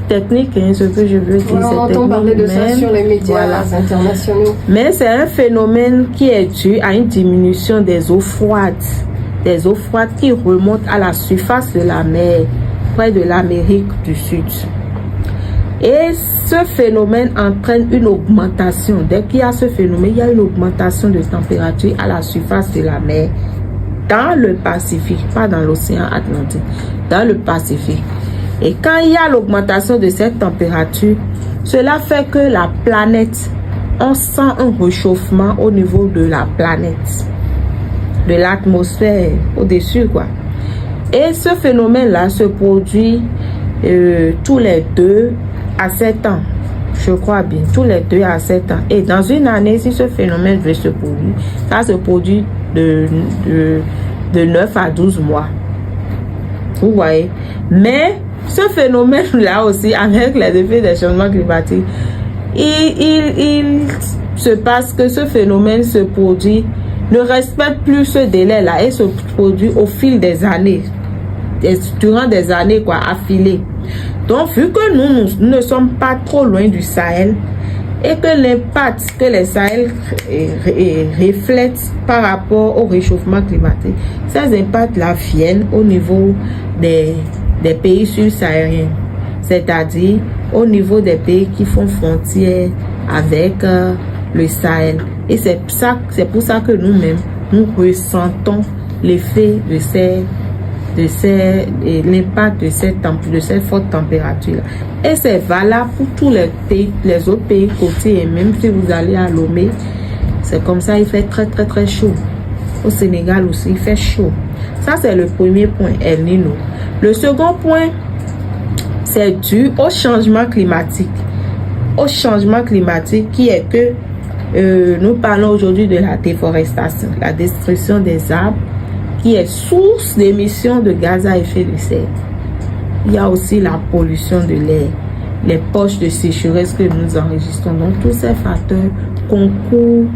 technique, hein, ce que je veux dire. On entend parler de ça sur les médias internationaux. Mais c'est un phénomène qui est dû à une diminution des eaux froides. Des eaux froides qui remontent à la surface de la mer, près de l'Amérique du Sud. Et ce phénomène entraîne une augmentation. Dès qu'il y a ce phénomène, il y a une augmentation de température à la surface de la mer dans le Pacifique, pas dans l'océan Atlantique, dans le Pacifique. Et quand il y a l'augmentation de cette température, cela fait que la planète, on sent un réchauffement au niveau de la planète, de l'atmosphère au-dessus, quoi. Et ce phénomène-là se produit tous les 2 à 7 ans, je crois bien, tous les 2 à 7 ans. Et dans une année, si ce phénomène veut se produire, ça se produit de 9 à 12 mois. Vous voyez? Mais ce phénomène-là aussi, avec les effets des changements climatiques, il se passe que ce phénomène se produit, ne respecte plus ce délai-là et se produit au fil des années, durant des années, quoi, affilées. Donc, vu que nous ne sommes pas trop loin du Sahel et que l'impact que les Sahel reflètent par rapport au réchauffement climatique, ces impacts-là viennent au niveau des pays subsahariens, c'est-à-dire au niveau des pays qui font frontière avec le Sahel. Et c'est pour ça que nous-mêmes, nous ressentons l'effet l'impact de cette forte température. Et c'est valable pour tous les autres pays côtiers. Et même si vous allez à Lomé, c'est comme ça, il fait très très très chaud. Au Sénégal aussi, il fait chaud. Ça, c'est le premier point, El Niño. Le second point, c'est dû au changement climatique. Au changement climatique qui est que nous parlons aujourd'hui de la déforestation, la destruction des arbres, qui est source d'émissions de gaz à effet de serre. Il y a aussi la pollution de l'air, les poches de sécheresse que nous enregistrons. Donc, tous ces facteurs concourent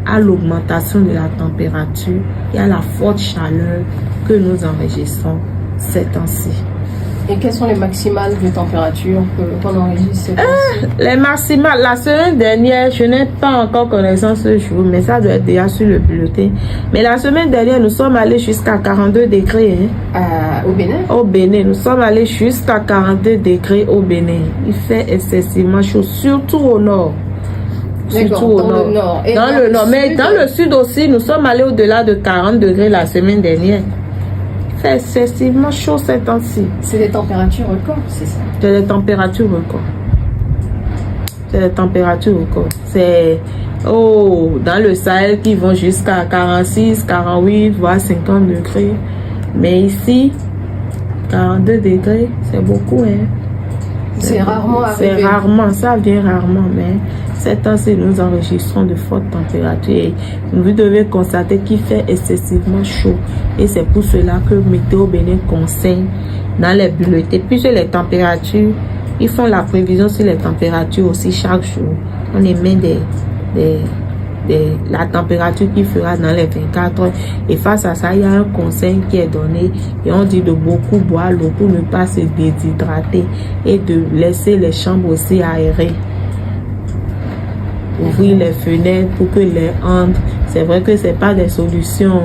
à l'augmentation de la température et à la forte chaleur que que nous enregistrons ces temps-ci. Et quelles sont les maximales de température qu'on enregistre ces temps-ci? Les maximales, la semaine dernière, je n'ai pas encore connaissance ce jour, mais ça doit être déjà sur le bulletin. Mais la semaine dernière, nous sommes allés jusqu'à 42 degrés. Au Bénin? Au Bénin, nous sommes allés jusqu'à 42 degrés au Bénin. Il fait excessivement chaud, surtout au nord. Surtout au nord. Le nord. Et dans le nord. Mais dans le sud aussi, nous sommes allés au-delà de 40 degrés la semaine dernière. C'est excessivement chaud ces temps-ci. C'est des températures records, c'est ça? C'est des températures records. C'est des températures records. C'est dans le Sahel qui vont jusqu'à 46, 48, voire 50 degrés. Mais ici, 42 degrés, c'est beaucoup, hein. C'est rarement arrivé. C'est rarement, ça vient rarement, mais ces temps-ci, nous enregistrons de fortes températures et vous devez constater qu'il fait excessivement chaud. Et c'est pour cela que Météo Bénin conseille dans les bulletins, puisque les températures, ils font la prévision sur les températures aussi chaque jour. On émet la température qu'il fera dans les 24 heures. Et face à ça, il y a un conseil qui est donné et on dit de beaucoup boire l'eau pour ne pas se déshydrater et de laisser les chambres aussi aérées. Ouvrir les fenêtres pour que l'air entre. C'est vrai que c'est pas des solutions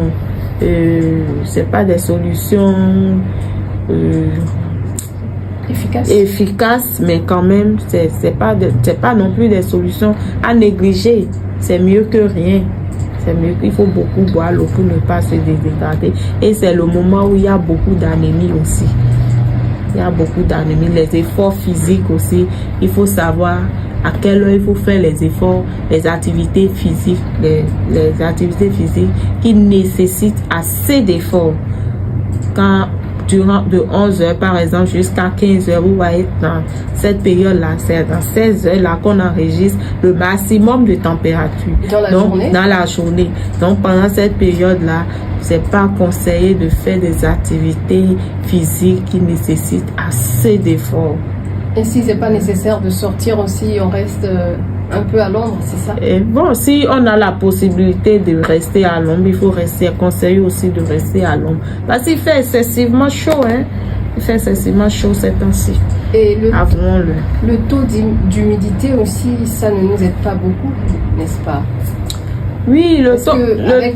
efficaces, mais quand même c'est pas non plus des solutions à négliger. C'est mieux que rien. C'est mieux qu'il faut beaucoup boire l'eau pour ne pas se déshydrater. Et c'est le moment où il y a beaucoup d'anémie aussi. Il y a beaucoup d'anémie. Les efforts physiques aussi. Il faut savoir à quelle heure il faut faire les efforts, les activités physiques, les activités physiques qui nécessitent assez d'efforts. Quand durant de 11 heures par exemple jusqu'à 15 heures, vous voyez dans cette période-là, c'est dans 16 heures là qu'on enregistre le maximum de température. Dans la journée. Donc pendant cette période-là, c'est pas conseillé de faire des activités physiques qui nécessitent assez d'efforts. Et si c'est pas nécessaire de sortir aussi, on reste un peu à l'ombre, c'est ça? Et bon, si on a la possibilité de rester à l'ombre, il faut rester conseillé aussi de rester à l'ombre. Parce qu'il fait excessivement chaud, hein? Il fait excessivement chaud ces temps-ci. Et le taux d'humidité aussi, ça ne nous aide pas beaucoup, n'est-ce pas? Oui, avec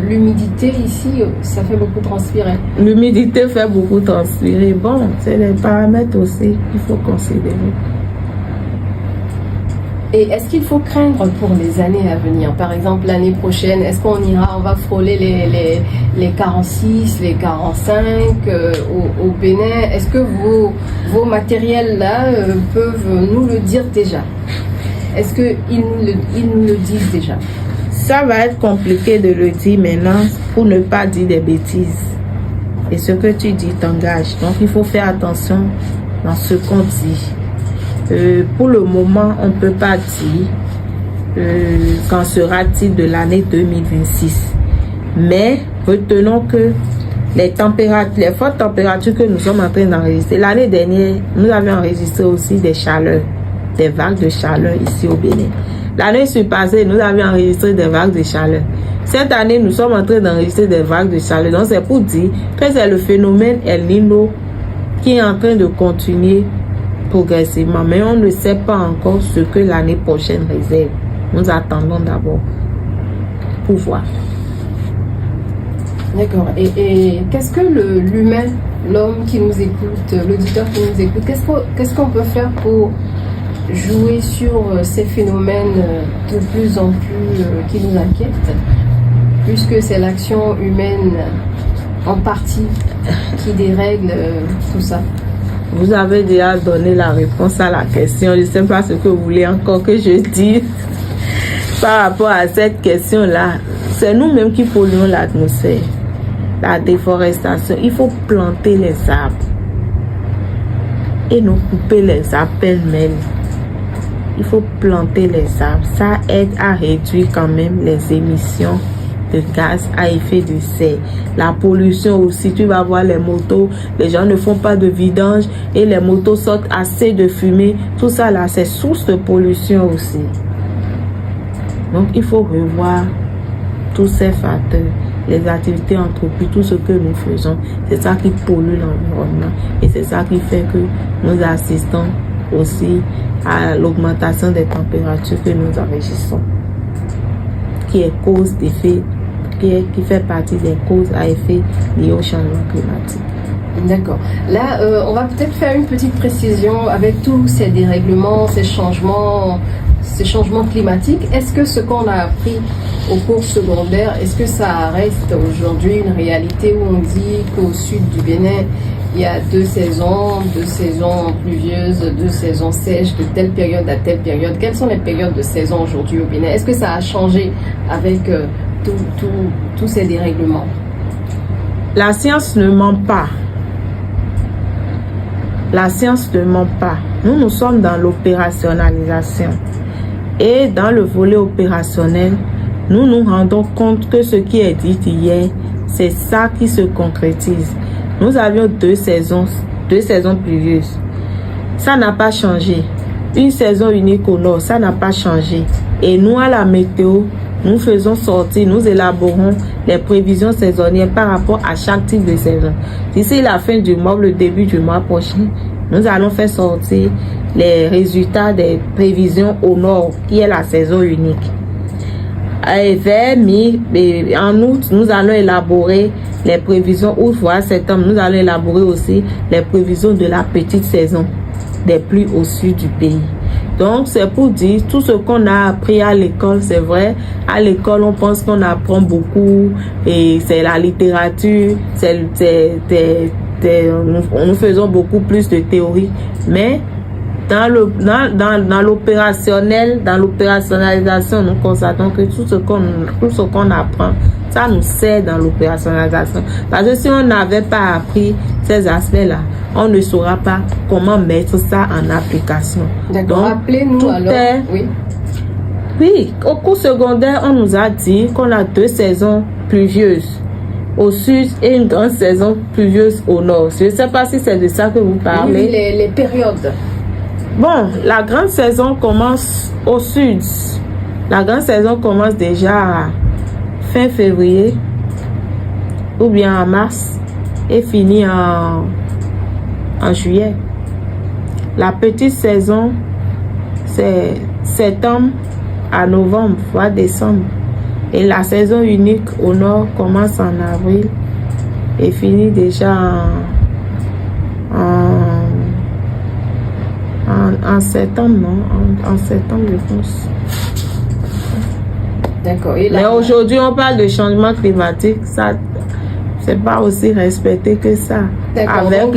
l'humidité ici, ça fait beaucoup transpirer. L'humidité fait beaucoup transpirer. Bon, c'est les paramètres aussi qu'il faut considérer. Et est-ce qu'il faut craindre pour les années à venir? Par exemple, l'année prochaine, est-ce qu'on va frôler les 46, les 45 au Bénin? Est-ce que vos matériels-là peuvent nous le dire déjà? Est-ce qu'ils nous le disent déjà? Ça va être compliqué de le dire maintenant pour ne pas dire des bêtises. Et ce que tu dis t'engage. Donc, il faut faire attention dans ce qu'on dit. Pour le moment, on ne peut pas dire qu'en sera-t-il de l'année 2026. Mais retenons que les fortes températures que nous sommes en train d'enregistrer, l'année dernière, nous avions enregistré aussi des chaleurs, des vagues de chaleur ici au Bénin. L'année surpassée, nous avions enregistré des vagues de chaleur. Cette année, nous sommes en train d'enregistrer des vagues de chaleur. Donc, c'est pour dire que c'est le phénomène El Niño qui est en train de continuer progressivement. Mais on ne sait pas encore ce que l'année prochaine réserve. Nous attendons d'abord pour voir. D'accord. Et qu'est-ce que l'humain, l'homme qui nous écoute, l'auditeur qui nous écoute, qu'est-ce qu'on peut faire pour jouer sur ces phénomènes de plus en plus qui nous inquiètent, puisque c'est l'action humaine en partie qui dérègle tout ça? Vous avez déjà donné la réponse à la question. Je ne sais pas ce que vous voulez encore que je dise par rapport à cette question-là. C'est nous-mêmes qui polluons l'atmosphère. La déforestation. Il faut planter les arbres et non couper les arbres pêle-mêle. Il faut planter les arbres. Ça aide à réduire quand même les émissions de gaz à effet de serre. La pollution aussi, tu vas voir les motos, les gens ne font pas de vidange et les motos sortent assez de fumée. Tout ça là, c'est source de pollution aussi. Donc il faut revoir tous ces facteurs. les activités entreprises, tout ce que nous faisons, c'est ça qui pollue l'environnement et c'est ça qui fait que nous assistons aussi à l'augmentation des températures que nous enregistrons, qui est cause d'effet, qui fait partie des causes à effet liées au changement climatique. D'accord. Là, on va peut-être faire une petite précision avec tous ces dérèglements, ces changements climatiques. Est-ce que ce qu'on a appris au cours secondaire, est-ce que ça reste aujourd'hui une réalité où on dit qu'au sud du Bénin, il y a deux saisons pluvieuses, 2 saisons sèches, de telle période à telle période? Quelles sont les périodes de saison aujourd'hui au Bénin? Est-ce que ça a changé avec tous ces dérèglements? La science ne ment pas. La science ne ment pas. Nous sommes dans l'opérationnalisation. Et dans le volet opérationnel, nous nous rendons compte que ce qui est dit hier, c'est ça qui se concrétise. Nous avions 2 saisons pluvieuses. Ça n'a pas changé. Une saison unique au nord, ça n'a pas changé. Et nous, à la météo, nous faisons sortir, nous élaborons les prévisions saisonnières par rapport à chaque type de saison. D'ici la fin du mois, le début du mois prochain, nous allons faire sortir les résultats des prévisions au nord, qui est la saison unique. Et en août, nous allons élaborer les prévisions août, voire septembre. Nous allons élaborer aussi les prévisions de la petite saison des pluies au sud du pays. Donc, c'est pour dire tout ce qu'on a appris à l'école, c'est vrai. À l'école, on pense qu'on apprend beaucoup et c'est la littérature, nous faisons beaucoup plus de théorie. Mais dans l'opérationnel, dans l'opérationnalisation, nous constatons que tout ce qu'on apprend, ça nous sert dans l'opérationnalisation. Parce que si on n'avait pas appris ces aspects-là, on ne saura pas comment mettre ça en application. D'accord. Rappelez-nous alors. Oui, au cours secondaire, on nous a dit qu'on a 2 saisons pluvieuses au sud et une grande saison pluvieuse au nord. Je ne sais pas si c'est de ça que vous parlez. Oui, les périodes. Bon, la grande saison commence au sud. La grande saison commence déjà fin février ou bien en mars et finit en juillet. La petite saison, c'est septembre à novembre, voire décembre. Et la saison unique au nord commence en avril et finit déjà en septembre, non? En septembre, je pense. D'accord. Mais aujourd'hui, on parle de changement climatique. Ça, c'est pas aussi respecté que ça. Avec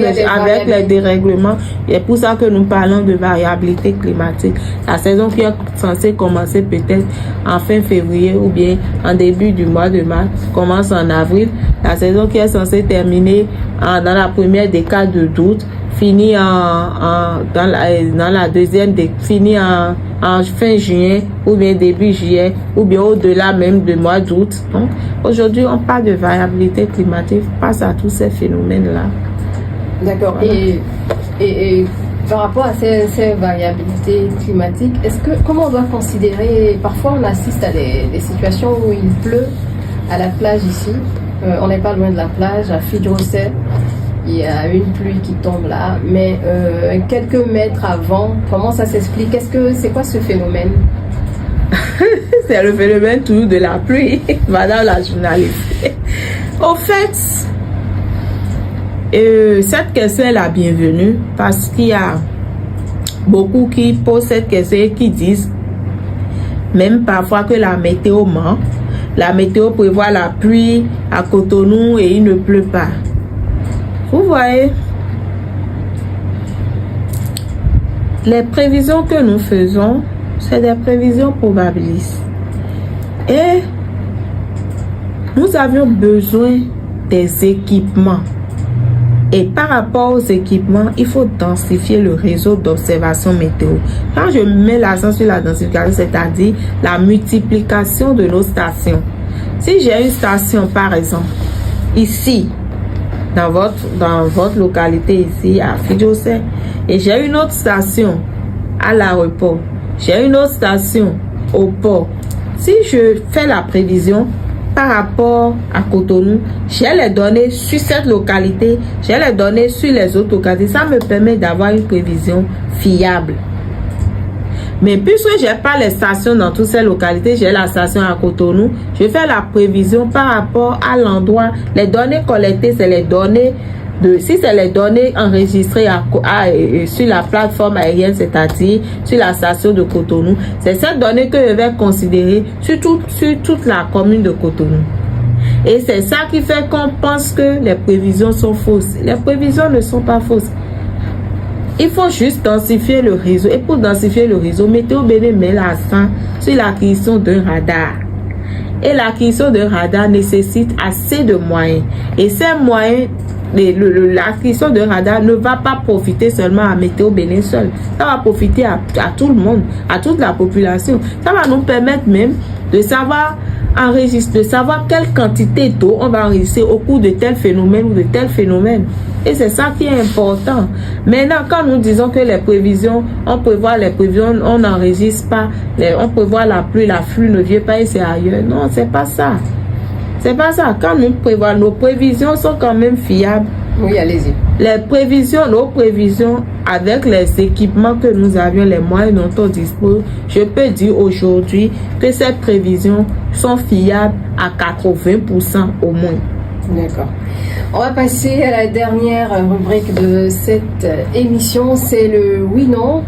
les dérèglements. Et pour ça que nous parlons de variabilité climatique. La saison qui est censée commencer peut-être en fin février ou bien en début du mois de mars commence en avril. La saison qui est censée terminer dans la première décade d'août finit dans la deuxième finit en fin juin ou bien début juillet ou bien au-delà même du mois d'août. Donc aujourd'hui on parle de variabilité climatique face à tous ces phénomènes-là. D'accord. Voilà. Et par rapport à ces variabilités climatiques, comment on doit considérer, parfois on assiste à des situations où il pleut à la plage ici, on n'est pas loin de la plage, à Fidjrosset, il y a une pluie qui tombe là, mais quelques mètres avant, comment ça s'explique? C'est quoi ce phénomène? C'est le phénomène toujours de la pluie, madame la journaliste. Au fait, cette question est la bienvenue parce qu'il y a beaucoup qui posent cette question et qui disent même parfois que la météo ment. La météo prévoit la pluie à Cotonou et il ne pleut pas. Vous voyez, les prévisions que nous faisons, c'est des prévisions probabilistes. Et nous avions besoin des équipements. Et par rapport aux équipements, il faut densifier le réseau d'observation météo. Quand je mets l'accent sur la densification, c'est-à-dire la multiplication de nos stations. Si j'ai une station, par exemple, ici, dans votre localité ici, à Fidjrosset, et j'ai une autre station à l'aéroport, j'ai une autre station au port. Si je fais la prévision, par rapport à Cotonou, j'ai les données sur cette localité, j'ai les données sur les autres localités. Ça me permet d'avoir une prévision fiable. Mais puisque j'ai pas les stations dans toutes ces localités, j'ai la station à Cotonou, je fais la prévision par rapport à l'endroit. Les données collectées, c'est les données si c'est les données enregistrées sur la plateforme aérienne, c'est-à-dire sur la station de Cotonou, c'est cette donnée que je vais considérer sur toute la commune de Cotonou. Et c'est ça qui fait qu'on pense que les prévisions sont fausses. Les prévisions ne sont pas fausses. Il faut juste densifier le réseau. Et pour densifier le réseau, Météo Bénin met l'accent sur l'acquisition d'un radar. Et l'acquisition d'un radar nécessite assez de moyens. Et ces moyens, l'acquisition d'un radar ne va pas profiter seulement à Météo Bénin seul. Ça va profiter à tout le monde, à toute la population. Ça va nous permettre même de savoir enregistrer, de savoir quelle quantité d'eau on va enregistrer au cours de tel phénomène ou de tel phénomène. Et c'est ça qui est important. Maintenant, quand nous disons que les prévisions, on prévoit les prévisions, on n'enregistre pas, on prévoit la pluie ne vient pas et c'est ailleurs. Non, c'est pas ça. C'est pas ça. Quand nous prévoyons, nos prévisions sont quand même fiables. Oui, allez-y. Nos prévisions, avec les équipements que nous avions, les moyens dont on dispose, je peux dire aujourd'hui que ces prévisions sont fiables à 80% au moins. D'accord. On va passer à la dernière rubrique de cette émission, c'est le oui-non.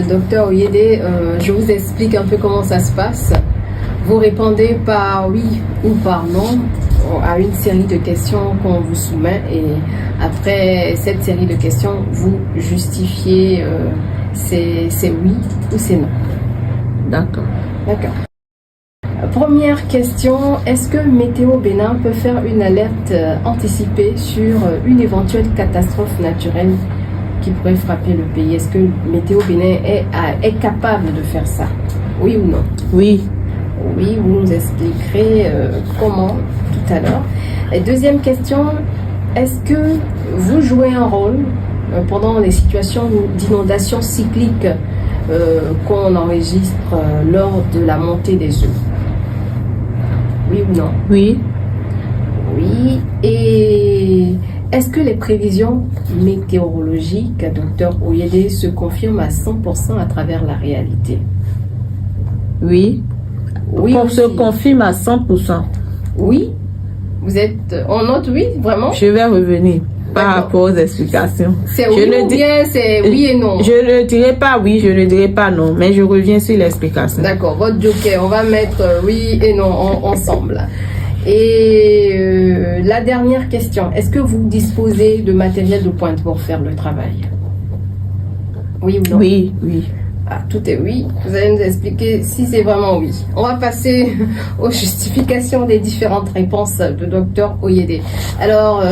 Docteur Oyede, je vous explique un peu comment ça se passe. Vous répondez par oui ou par non à une série de questions qu'on vous soumet et après cette série de questions, vous justifiez c'est oui ou c'est non. D'accord. D'accord. Première question, est-ce que Météo Bénin peut faire une alerte anticipée sur une éventuelle catastrophe naturelle qui pourrait frapper le pays? Est-ce que Météo Bénin est capable de faire ça? Oui ou non? Oui. Oui, vous nous expliquerez comment tout à l'heure. Et deuxième question, est-ce que vous jouez un rôle pendant les situations d'inondation cyclique qu'on enregistre lors de la montée des eaux? Oui ou non? Oui. Oui. Et est-ce que les prévisions météorologiques, docteur Oyede, se confirment à 100% à travers la réalité? Oui. Oui. On se confirme à 100%. Oui. Vous êtes en note oui, vraiment? Je vais revenir par rapport aux explications. C'est oui ou bien c'est oui et non? Je ne dirai pas oui, je ne dirai pas non, mais je reviens sur l'explication. D'accord, votre joker, on va mettre oui et non ensemble. Et la dernière question, est-ce que vous disposez de matériel de pointe pour faire le travail? Oui ou non? Oui, oui. Ah, tout est oui. Vous allez nous expliquer si c'est vraiment oui. On va passer aux justifications des différentes réponses de Dr Oyede. Alors,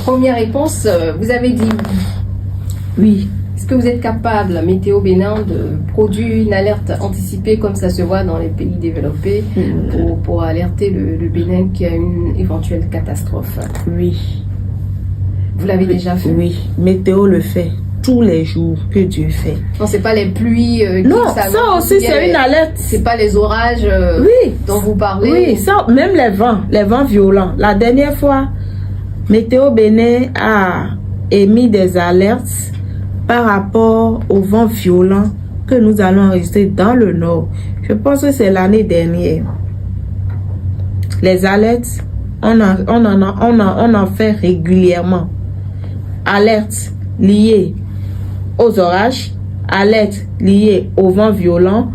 première réponse, vous avez dit oui. Est-ce que vous êtes capable, Météo Bénin, de produire une alerte anticipée comme ça se voit dans les pays développés pour alerter le Bénin qu'il y a une éventuelle catastrophe? Oui. Vous l'avez déjà fait? Oui. Météo le fait tous les jours que Dieu fait. Non, c'est pas les pluies qui non, ça aussi c'est une alerte. C'est pas les orages dont vous parlez. Oui, ça, même les vents violents. La dernière fois, Météo Bénin a émis des alertes par rapport aux vents violents que nous allons enregistrer dans le nord. Je pense que c'est l'année dernière. Les alertes, on en fait régulièrement. Alertes liées aux orages, alertes liées aux vents violents,